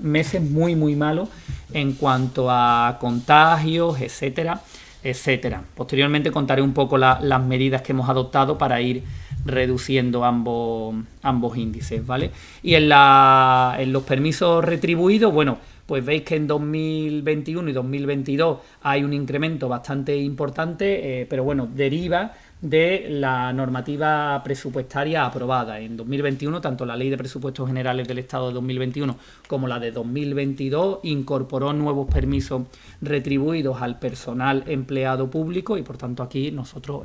meses muy malos en cuanto a contagios, etcétera, etcétera. Posteriormente contaré un poco las medidas que hemos adoptado para ir reduciendo ambos índices, ¿vale? Y en los permisos retribuidos, bueno, pues veis que en 2021 y 2022 hay un incremento bastante importante, pero bueno, deriva de la normativa presupuestaria aprobada. En 2021, tanto la Ley de Presupuestos Generales del Estado de 2021 como la de 2022 incorporó nuevos permisos retribuidos al personal empleado público y, por tanto, aquí nosotros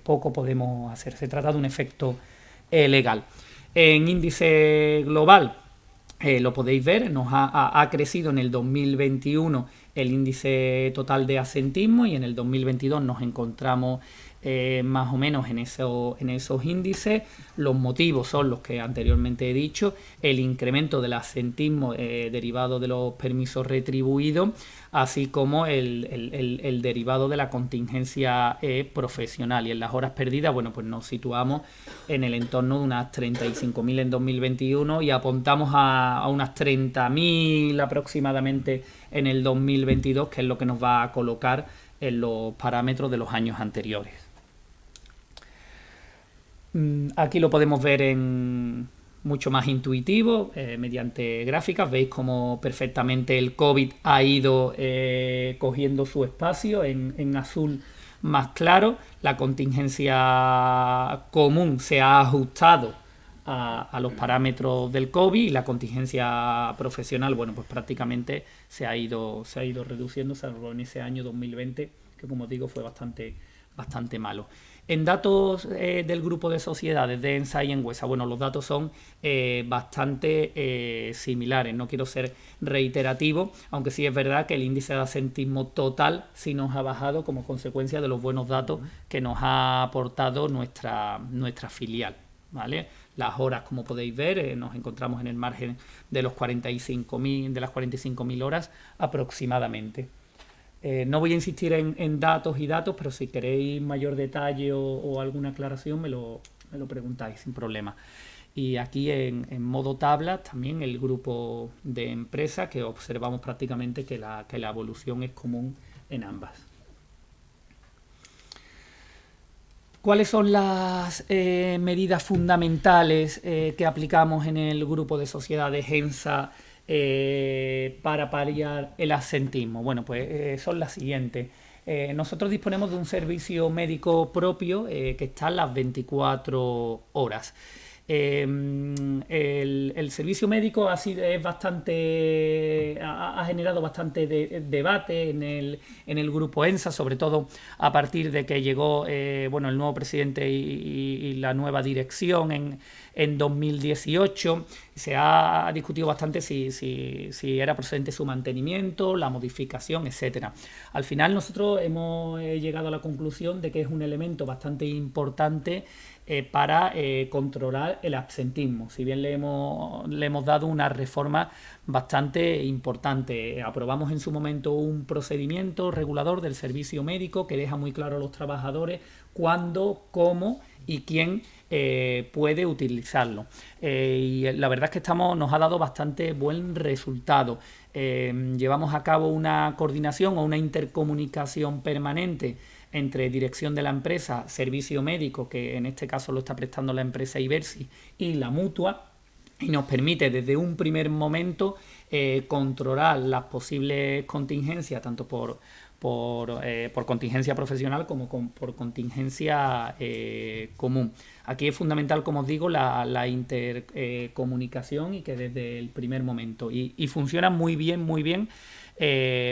poco podemos hacer. Se trata de un efecto legal. En índice global, lo podéis ver, nos ha crecido en el 2021 el índice total de asentismo y en el 2022 nos encontramos más o menos en esos índices. Los motivos son los que anteriormente he dicho: el incremento del asentismo derivado de los permisos retribuidos, así como el derivado de la contingencia profesional. Y en las horas perdidas, bueno, pues nos situamos en el entorno de unas 35.000 en 2021 y apuntamos a unas 30.000 aproximadamente en el 2022, que es lo que nos va a colocar en los parámetros de los años anteriores. Aquí lo podemos ver en mucho más intuitivo, mediante gráficas. Veis cómo perfectamente el COVID ha ido cogiendo su espacio en azul más claro. La contingencia común se ha ajustado a los parámetros del COVID y la contingencia profesional, bueno, pues prácticamente se ha ido reduciendo, salvo en ese año 2020, que como digo fue bastante malo. En datos del grupo de sociedades de ENSA y Engüesa, bueno, los datos son bastante similares. No quiero ser reiterativo, aunque sí es verdad que el índice de asentismo total sí nos ha bajado como consecuencia de los buenos datos que nos ha aportado nuestra filial, ¿vale? Las horas, como podéis ver, nos encontramos en el margen de las 45.000 horas aproximadamente. No voy a insistir en datos, pero si queréis mayor detalle o alguna aclaración me lo preguntáis sin problema. Y aquí en modo tabla también el grupo de empresas, que observamos prácticamente que la evolución es común en ambas. ¿Cuáles son las medidas fundamentales que aplicamos en el grupo de sociedades ENSA para paliar el asentismo? Bueno, pues son las siguientes. Nosotros disponemos de un servicio médico propio que está a las 24 horas. El servicio médico ha generado bastante debate en el grupo ENSA, sobre todo a partir de que llegó el nuevo presidente y la nueva dirección en 2018. Se ha discutido bastante si era procedente su mantenimiento, la modificación, etcétera. Al final nosotros hemos llegado a la conclusión de que es un elemento bastante importante para controlar el absentismo. Si bien le hemos dado una reforma bastante importante, aprobamos en su momento un procedimiento regulador del servicio médico que deja muy claro a los trabajadores cuándo, cómo y quién puede utilizarlo. Y la verdad es que nos ha dado bastante buen resultado. Llevamos a cabo una coordinación o una intercomunicación permanente entre dirección de la empresa, servicio médico, que en este caso lo está prestando la empresa Ibersi, y la mutua, y nos permite desde un primer momento controlar las posibles contingencias, tanto por contingencia profesional como por contingencia común. Aquí es fundamental, como os digo, la intercomunicación y que desde el primer momento. Y funciona muy bien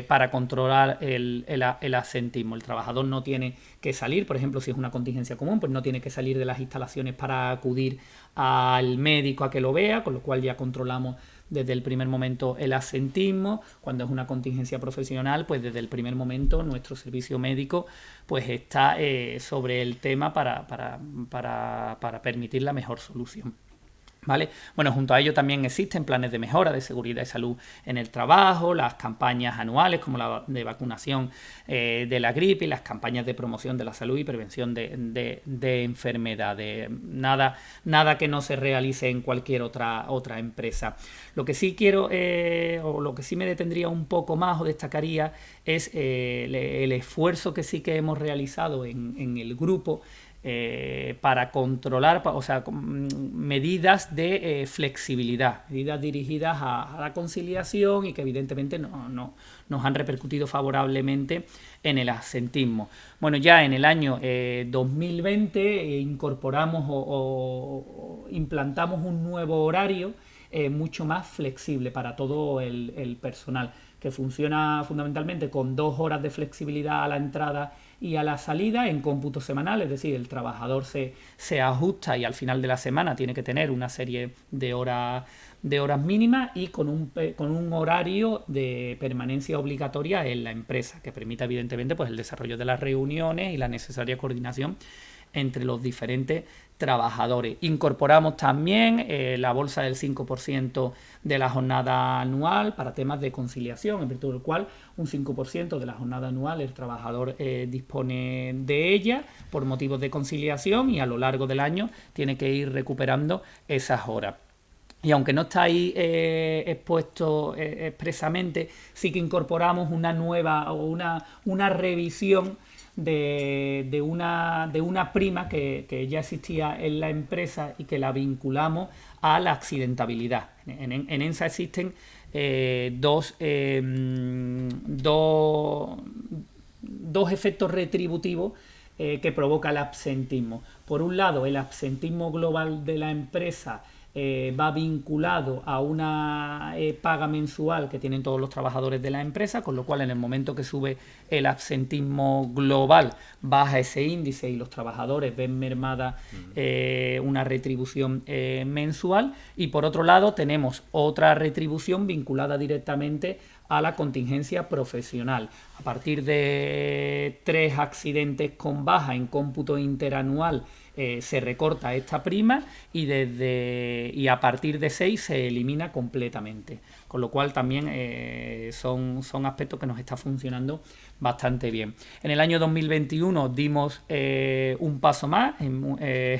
para controlar el absentismo. El trabajador no tiene que salir, por ejemplo, si es una contingencia común, pues no tiene que salir de las instalaciones para acudir al médico a que lo vea, con lo cual ya controlamos desde el primer momento el absentismo. Cuando es una contingencia profesional, pues desde el primer momento nuestro servicio médico pues está sobre el tema para permitir la mejor solución. ¿Vale? Bueno, junto a ello también existen planes de mejora de seguridad y salud en el trabajo, las campañas anuales como la de vacunación de la gripe y las campañas de promoción de la salud y prevención de enfermedades. Nada que no se realice en cualquier otra empresa. Lo que sí quiero, o lo que sí me detendría un poco más o destacaría es el esfuerzo que sí que hemos realizado en el grupo para controlar, medidas de flexibilidad, medidas dirigidas a la conciliación y que evidentemente nos han repercutido favorablemente en el absentismo. Bueno, ya en el año 2020 incorporamos o implantamos un nuevo horario mucho más flexible para todo el personal, que funciona fundamentalmente con 2 horas de flexibilidad a la entrada y a la salida en cómputo semanal, es decir, el trabajador se ajusta y al final de la semana tiene que tener una serie de horas mínimas y con un horario de permanencia obligatoria en la empresa, que permita evidentemente pues el desarrollo de las reuniones y la necesaria coordinación entre los diferentes trabajadores. Incorporamos también la bolsa del 5% de la jornada anual para temas de conciliación, en virtud del cual un 5% de la jornada anual el trabajador dispone de ella por motivos de conciliación y a lo largo del año tiene que ir recuperando esas horas. Y aunque no está ahí expuesto expresamente, sí que incorporamos una nueva o una revisión de una prima que ya existía en la empresa y que la vinculamos a la accidentabilidad. En ENSA existen dos efectos retributivos que provoca el absentismo. Por un lado, el absentismo global de la empresa va vinculado a una paga mensual que tienen todos los trabajadores de la empresa, con lo cual en el momento que sube el absentismo global baja ese índice y los trabajadores ven mermada una retribución mensual. Y por otro lado tenemos otra retribución vinculada directamente a la contingencia profesional. A partir de 3 accidentes con baja en cómputo interanual se recorta esta prima y a partir de 6 se elimina completamente. Con lo cual también son aspectos que nos está funcionando bastante bien. En el año 2021 dimos un paso más,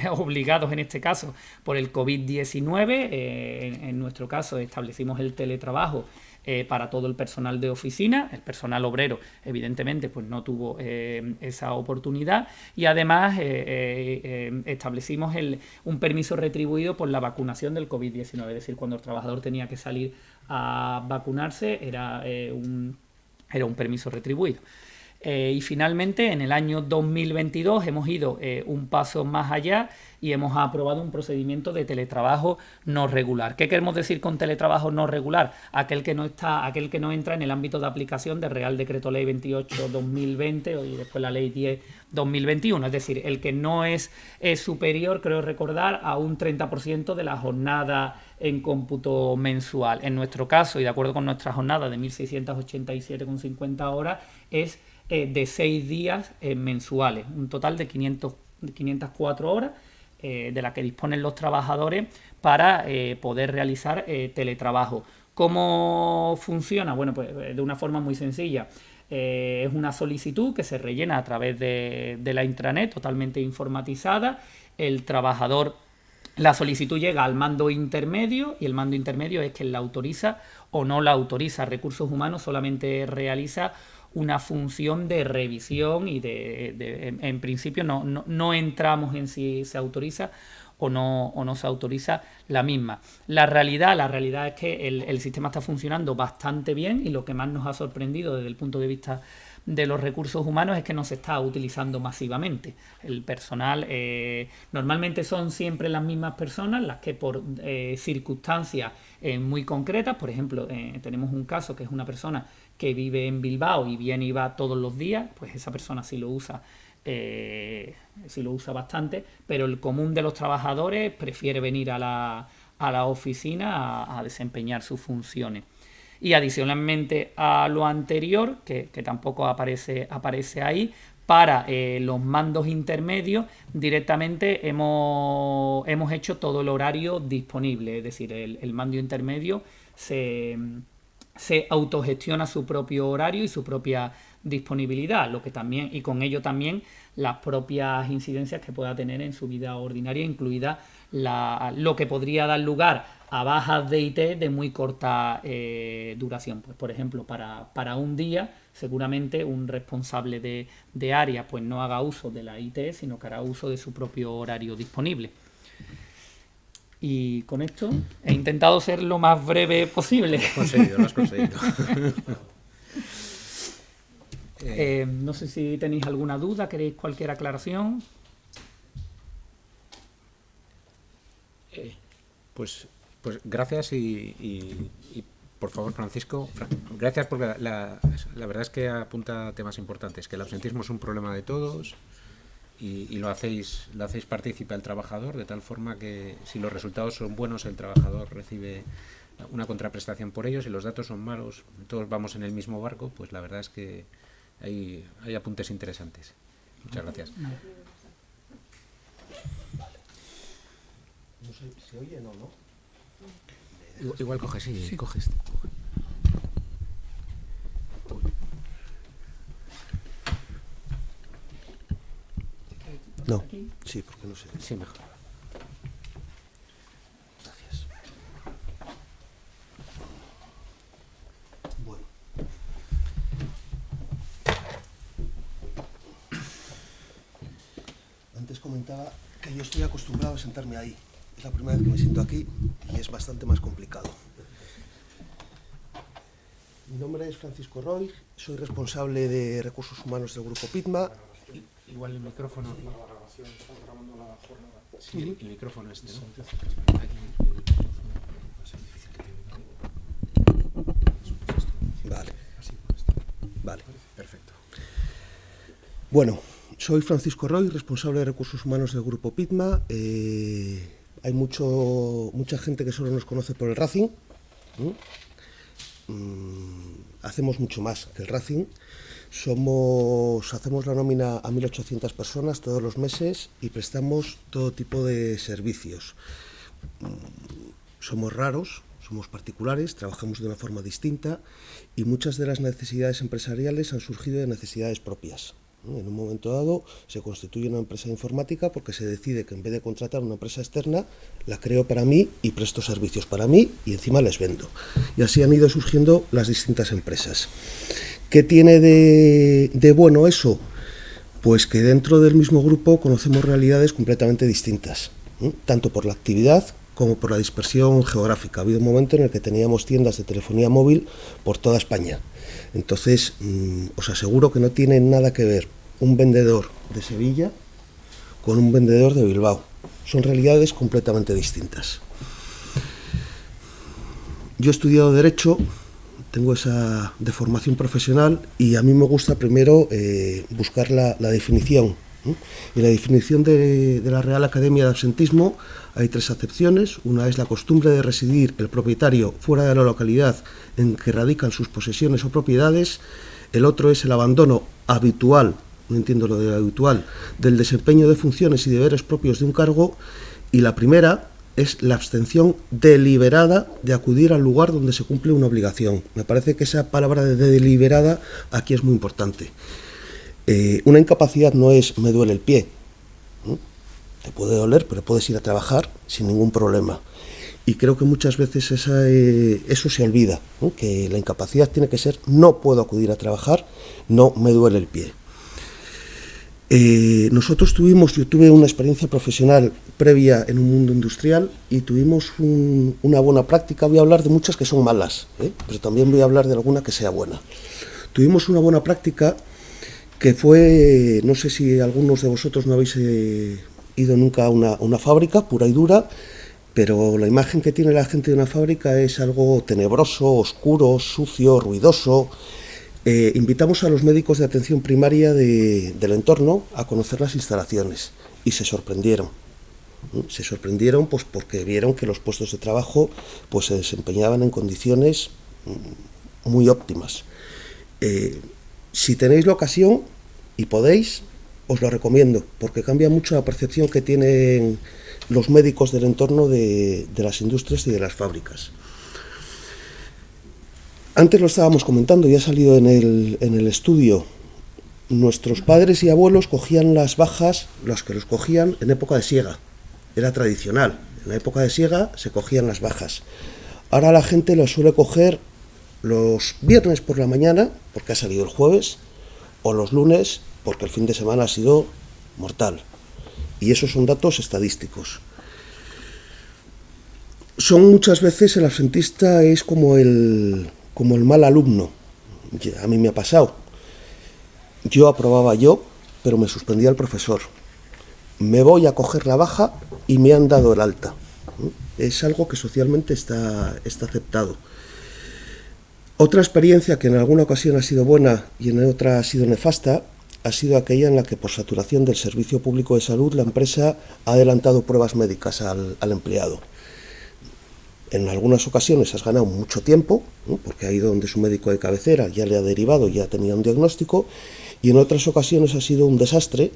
obligados en este caso por el COVID-19. En nuestro caso establecimos el teletrabajo para todo el personal de oficina. El personal obrero evidentemente pues no tuvo esa oportunidad y además establecimos un permiso retribuido por la vacunación del COVID-19, es decir, cuando el trabajador tenía que salir a vacunarse era un permiso retribuido. Y finalmente en el año 2022 hemos ido un paso más allá y hemos aprobado un procedimiento de teletrabajo no regular. ¿Qué queremos decir con teletrabajo no regular? Aquel que no entra en el ámbito de aplicación del Real Decreto Ley 28/2020 y después la Ley 10/2021, es decir, el que no es superior, creo recordar, a un 30% de la jornada en cómputo mensual. En nuestro caso, y de acuerdo con nuestra jornada de 1.687,50 horas, es de 6 días mensuales, un total de 504 horas de las que disponen los trabajadores para poder realizar teletrabajo. ¿Cómo funciona? Bueno, pues de una forma muy sencilla. Es una solicitud que se rellena a través de la intranet, totalmente informatizada. El trabajador, la solicitud llega al mando intermedio y el mando intermedio es quien la autoriza o no la autoriza. Recursos Humanos solamente realiza una función de revisión y en principio no entramos en si se autoriza o no se autoriza la misma. La realidad es que el sistema está funcionando bastante bien y lo que más nos ha sorprendido desde el punto de vista de los recursos humanos es que no se está utilizando masivamente. El personal normalmente son siempre las mismas personas las que por circunstancias muy concretas, por ejemplo, tenemos un caso que es una persona que vive en Bilbao y viene y va todos los días, pues esa persona sí lo usa bastante, pero el común de los trabajadores prefiere venir a la oficina a desempeñar sus funciones. Y adicionalmente a lo anterior, que tampoco aparece ahí, para los mandos intermedios directamente hemos hecho todo el horario disponible, es decir, el mando intermedio se autogestiona su propio horario y su propia disponibilidad, lo que también, y con ello también las propias incidencias que pueda tener en su vida ordinaria, incluida lo que podría dar lugar a bajas de IT de muy corta duración. Pues, por ejemplo, para un día, seguramente un responsable de área pues no haga uso de la IT, sino que hará uso de su propio horario disponible. Y con esto he intentado ser lo más breve posible. Lo has conseguido. No sé si tenéis alguna duda, queréis cualquier aclaración. Pues gracias y por favor, Francisco, gracias porque la verdad es que apunta a temas importantes, que el ausentismo es un problema de todos y lo hacéis partícipe al trabajador, de tal forma que si los resultados son buenos, el trabajador recibe una contraprestación por ellos, y los datos son malos, todos vamos en el mismo barco, pues la verdad es que hay apuntes interesantes. Muchas gracias. No sé, ¿se oye o no? Igual coges, sí, coges. No, sí, porque no sé. Sí, mejor. Gracias. Bueno. Antes comentaba que yo estoy acostumbrado a sentarme ahí. Es la primera vez que me siento aquí y es bastante más complicado. Mi nombre es Francisco Roig, soy responsable de recursos humanos del Grupo Pitma. Igual el micrófono. Sí, el micrófono este, ¿no? Vale. Vale. Perfecto. Bueno, soy Francisco Roig, responsable de recursos humanos del Grupo Pitma. Hay mucha gente que solo nos conoce por el Racing. Hacemos mucho más que el Racing. Hacemos la nómina a 1.800 personas todos los meses y prestamos todo tipo de servicios. Somos raros, somos particulares, trabajamos de una forma distinta y muchas de las necesidades empresariales han surgido de necesidades propias. En un momento dado se constituye una empresa informática porque se decide que en vez de contratar una empresa externa, la creo para mí y presto servicios para mí y encima les vendo. Y así han ido surgiendo las distintas empresas. ¿Qué tiene de bueno eso? Pues que dentro del mismo grupo conocemos realidades completamente distintas, tanto por la actividad como por la dispersión geográfica. Ha habido un momento en el que teníamos tiendas de telefonía móvil por toda España. Entonces, os aseguro que no tiene nada que ver un vendedor de Sevilla con un vendedor de Bilbao. Son realidades completamente distintas. Yo he estudiado Derecho, tengo esa de formación profesional y a mí me gusta primero buscar la definición. En la definición de la Real Academia de Absentismo hay 3 acepciones. Una es la costumbre de residir el propietario fuera de la localidad en que radican sus posesiones o propiedades. El otro es el abandono habitual, no entiendo lo de habitual, del desempeño de funciones y deberes propios de un cargo. Y la primera es la abstención deliberada de acudir al lugar donde se cumple una obligación. Me parece que esa palabra de deliberada aquí es muy importante. Una incapacidad no es me duele el pie. Te puede doler, pero puedes ir a trabajar sin ningún problema. Y creo que muchas veces eso se olvida, ¿no? Que la incapacidad tiene que ser no puedo acudir a trabajar, no me duele el pie. Yo tuve una experiencia profesional previa en un mundo industrial y tuvimos una buena práctica. Voy a hablar de muchas que son malas, pero también voy a hablar de alguna que sea buena. Tuvimos una buena práctica que fue, no sé si algunos de vosotros no habéis ido nunca a una fábrica pura y dura, pero la imagen que tiene la gente de una fábrica es algo tenebroso, oscuro, sucio, ruidoso. Invitamos a los médicos de atención primaria del entorno a conocer las instalaciones y se sorprendieron. Se sorprendieron pues porque vieron que los puestos de trabajo pues se desempeñaban en condiciones muy óptimas. Si tenéis la ocasión y podéis, os lo recomiendo, porque cambia mucho la percepción que tienen los médicos del entorno de las industrias y de las fábricas. Antes lo estábamos comentando, ya ha salido en el estudio. Nuestros padres y abuelos cogían las bajas, los que los cogían en época de siega. Era tradicional. En la época de siega se cogían las bajas. Ahora la gente lo suele coger los viernes por la mañana, porque ha salido el jueves, o los lunes, porque el fin de semana ha sido mortal. Y esos son datos estadísticos. Son muchas veces el absentista es como el mal alumno. A mí me ha pasado. Yo aprobaba pero me suspendía el profesor. Me voy a coger la baja y me han dado el alta. Es algo que socialmente está aceptado. Otra experiencia que en alguna ocasión ha sido buena y en otra ha sido nefasta ha sido aquella en la que por saturación del servicio público de salud la empresa ha adelantado pruebas médicas al empleado. En algunas ocasiones has ganado mucho tiempo, ¿no? Porque ha ido donde su médico de cabecera, ya le ha derivado, ya tenía un diagnóstico, y en otras ocasiones ha sido un desastre,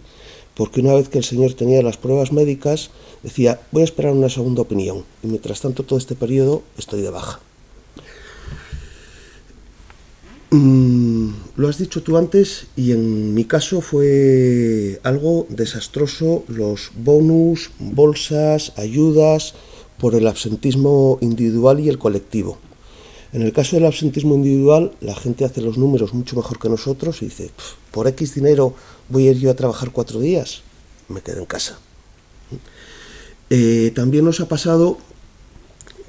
porque una vez que el señor tenía las pruebas médicas, decía, voy a esperar una segunda opinión, y mientras tanto todo este periodo estoy de baja. Lo has dicho tú antes, y en mi caso fue algo desastroso, los bonus, bolsas, ayudas, por el absentismo individual y el colectivo. En el caso del absentismo individual, la gente hace los números mucho mejor que nosotros y dice, por X dinero voy a ir yo a trabajar 4 días, me quedo en casa. También nos ha pasado,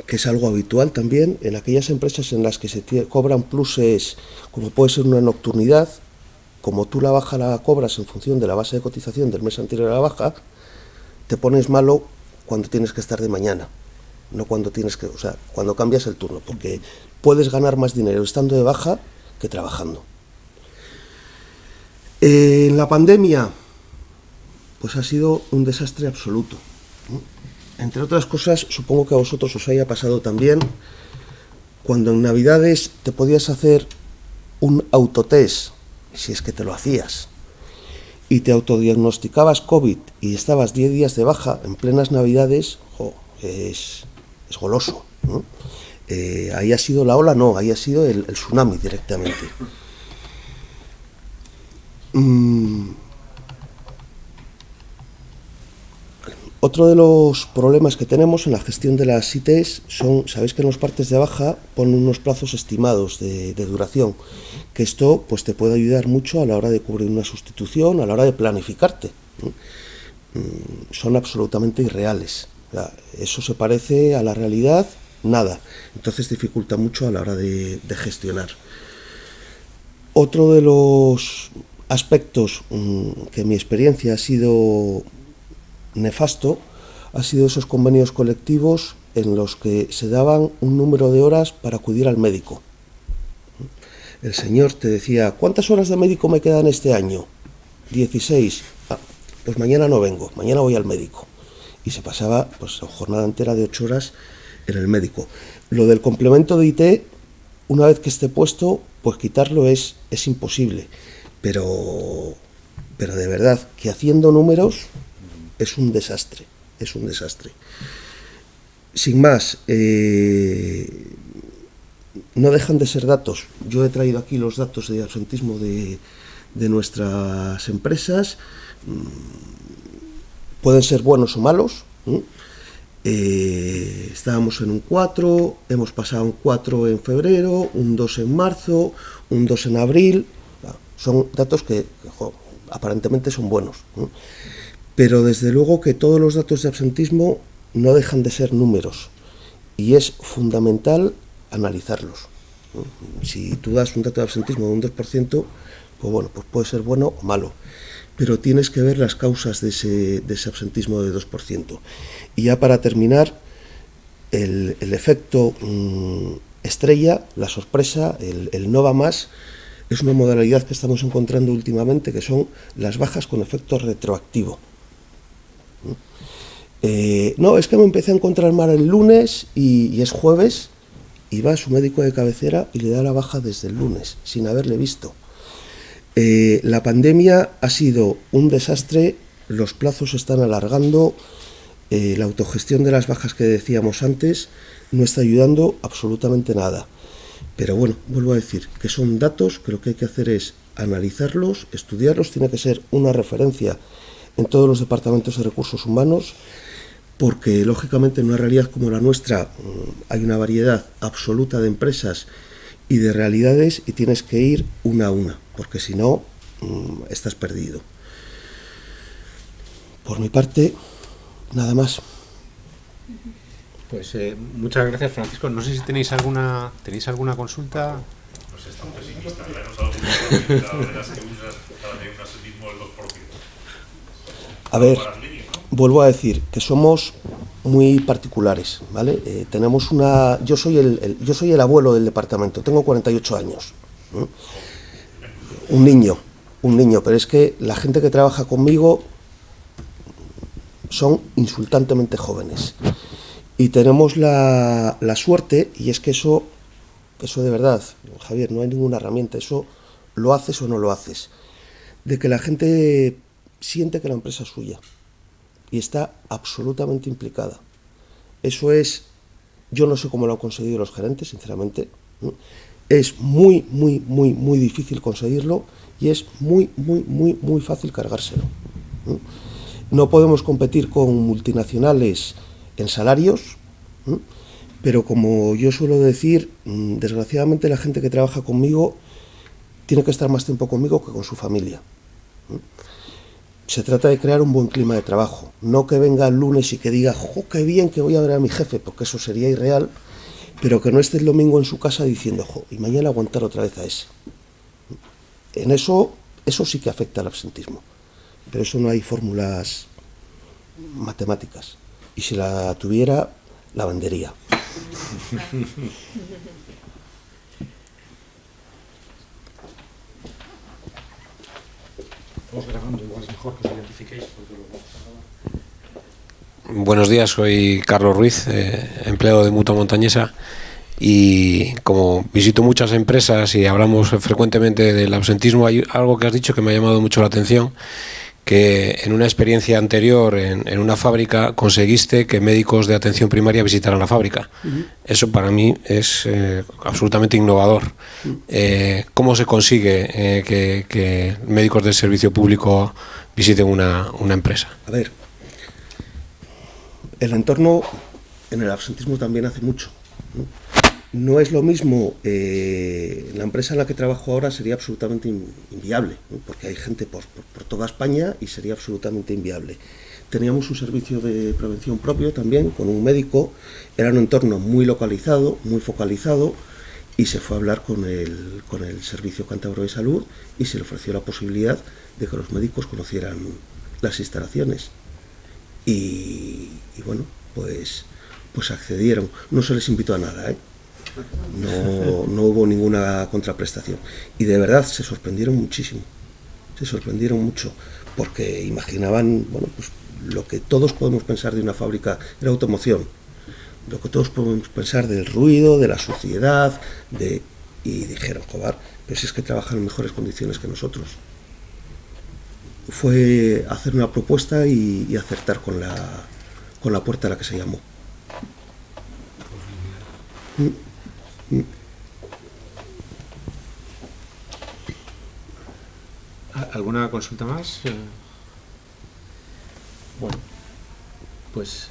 que es algo habitual también, en aquellas empresas en las que se cobran pluses, como puede ser una nocturnidad, como tú la baja la cobras en función de la base de cotización del mes anterior a la baja, te pones malo cuando tienes que estar de mañana, no cuando tienes que, o sea, cuando cambias el turno, porque puedes ganar más dinero estando de baja que trabajando. En la pandemia, pues ha sido un desastre absoluto. Entre otras cosas, supongo que a vosotros os haya pasado también, cuando en Navidades te podías hacer un autotest, si es que te lo hacías, y te autodiagnosticabas COVID y estabas 10 días de baja en plenas Navidades, es goloso, ¿no? Ahí ha sido la ola, no, ahí ha sido el tsunami directamente. Otro de los problemas que tenemos en la gestión de las ITs son, sabéis que en los partes de baja ponen unos plazos estimados de duración, que esto pues te puede ayudar mucho a la hora de cubrir una sustitución, a la hora de planificarte, ¿no? Son absolutamente irreales. O sea, eso se parece a la realidad, nada. Entonces dificulta mucho a la hora de gestionar. Otro de los aspectos que en mi experiencia ha sido nefasto ha sido esos convenios colectivos en los que se daban un número de horas para acudir al médico. El señor te decía, ¿cuántas horas de médico me quedan este año? 16. Pues mañana no vengo, mañana voy al médico. Y se pasaba pues jornada entera de 8 horas en el médico. Lo del complemento de IT, una vez que esté puesto, pues quitarlo es imposible. Pero de verdad, que haciendo números es un desastre, es un desastre. Sin más, no dejan de ser datos. Yo he traído aquí los datos de absentismo de nuestras empresas. Pueden ser buenos o malos. Estábamos en un 4, hemos pasado a un 4 en febrero, un 2 en marzo, un 2 en abril. Son datos que aparentemente son buenos, ¿no? Pero desde luego que todos los datos de absentismo no dejan de ser números y es fundamental analizarlos, ¿no? Si tú das un dato de absentismo de un 2%, pues bueno, pues puede ser bueno o malo, pero tienes que ver las causas de ese absentismo de 2%. Y ya para terminar, el efecto estrella, la sorpresa, el no va más, es una modalidad que estamos encontrando últimamente, que son las bajas con efecto retroactivo. No, es que me empecé a encontrar mal el lunes y es jueves, y va a su médico de cabecera y le da la baja desde el lunes, sin haberle visto. La pandemia ha sido un desastre, los plazos se están alargando, la autogestión de las bajas que decíamos antes no está ayudando absolutamente nada. Pero bueno, vuelvo a decir que son datos que lo que hay que hacer es analizarlos, estudiarlos, tiene que ser una referencia en todos los departamentos de recursos humanos, porque lógicamente en una realidad como la nuestra hay una variedad absoluta de empresas y de realidades y tienes que ir una a una, porque si no, estás perdido. Por mi parte, nada más. Pues muchas gracias, Francisco. No sé si tenéis alguna consulta. No sé, está un pesimista. Ya nos ha dado de las que usas para tener un absentismo del 2%. A ver, vuelvo a decir que somos muy particulares, ¿vale? Tenemos una... Yo soy el abuelo del departamento, tengo 48 años. Un niño, pero es que la gente que trabaja conmigo son insultantemente jóvenes. Y tenemos la suerte, y es que eso de verdad, Javier, no hay ninguna herramienta, eso lo haces o no lo haces, de que la gente siente que la empresa es suya y está absolutamente implicada. Eso es, yo no sé cómo lo han conseguido los gerentes, sinceramente, ¿no? Es muy, muy, muy, muy difícil conseguirlo y es muy, muy, muy, muy fácil cargárselo, ¿no? No podemos competir con multinacionales en salarios, ¿no? Pero como yo suelo decir, desgraciadamente la gente que trabaja conmigo tiene que estar más tiempo conmigo que con su familia, ¿no? Se trata de crear un buen clima de trabajo, no que venga el lunes y que diga, ¡jo, qué bien que voy a ver a mi jefe!, porque eso sería irreal, pero que no esté el domingo en su casa diciendo, ¡jo, y mañana aguantar otra vez a ese! En eso sí que afecta al absentismo, pero eso no hay fórmulas matemáticas, y si la tuviera, la vendería. Buenos días, soy Carlos Ruiz, empleado de Mutua Montañesa, y como visito muchas empresas y hablamos frecuentemente del absentismo, hay algo que has dicho que me ha llamado mucho la atención, que en una experiencia anterior en una fábrica conseguiste que médicos de atención primaria visitaran la fábrica. Eso para mí es absolutamente innovador. ¿Cómo se consigue que médicos del servicio público visiten una empresa? A ver, el entorno en el absentismo también hace mucho, ¿no? No es lo mismo, la empresa en la que trabajo ahora sería absolutamente inviable, ¿no? Porque hay gente por toda España y sería absolutamente inviable. Teníamos un servicio de prevención propio también, con un médico, era un entorno muy localizado, muy focalizado, y se fue a hablar con el Servicio Cántabro de Salud y se le ofreció la posibilidad de que los médicos conocieran las instalaciones. Y bueno, pues accedieron. No se les invitó a nada, ¿eh? No hubo ninguna contraprestación. Y de verdad se sorprendieron muchísimo. Se sorprendieron mucho, porque imaginaban, bueno, pues lo que todos podemos pensar de una fábrica de automoción, lo que todos podemos pensar del ruido, de la suciedad, y dijeron, joder, pero si es que trabajan en mejores condiciones que nosotros. Fue hacer una propuesta y acertar con la puerta a la que se llamó. ¿Alguna consulta más? Bueno, pues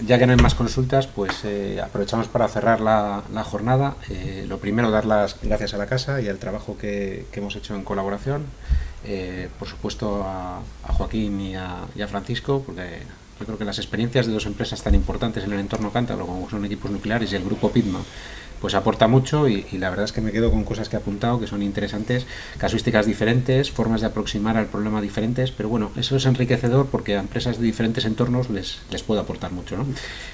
ya que no hay más consultas, pues aprovechamos para cerrar la jornada. Lo primero, dar las gracias a la casa y al trabajo que hemos hecho en colaboración. Por supuesto a Joaquín y a Francisco, porque yo creo que las experiencias de dos empresas tan importantes en el entorno cántabro como son Equipos Nucleares y el Grupo Pitma, pues aporta mucho, y la verdad es que me quedo con cosas que he apuntado que son interesantes, casuísticas diferentes, formas de aproximar al problema diferentes, pero bueno, eso es enriquecedor porque a empresas de diferentes entornos les puede aportar mucho, ¿no?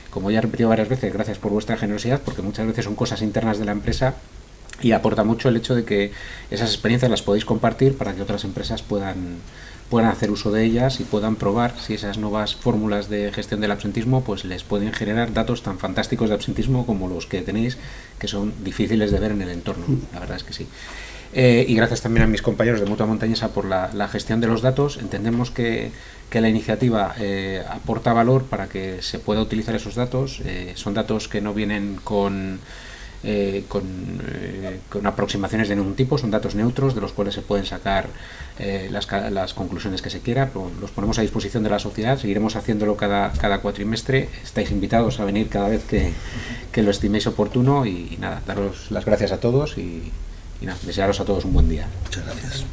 Como ya he repetido varias veces, gracias por vuestra generosidad, porque muchas veces son cosas internas de la empresa y aporta mucho el hecho de que esas experiencias las podéis compartir para que otras empresas puedan hacer uso de ellas y puedan probar si esas nuevas fórmulas de gestión del absentismo pues les pueden generar datos tan fantásticos de absentismo como los que tenéis, que son difíciles de ver en el entorno. La verdad es que sí. Y gracias también a mis compañeros de Mutua Montañesa por la gestión de los datos. Entendemos que la iniciativa aporta valor para que se pueda utilizar esos datos. Son datos que no vienen con con aproximaciones de ningún tipo, son datos neutros de los cuales se pueden sacar las conclusiones que se quiera. Los ponemos a disposición de la sociedad, seguiremos haciéndolo cada cuatrimestre. Estáis invitados a venir cada vez que lo estiméis oportuno y nada, daros las gracias a todos y nada, desearos a todos un buen día. Muchas gracias.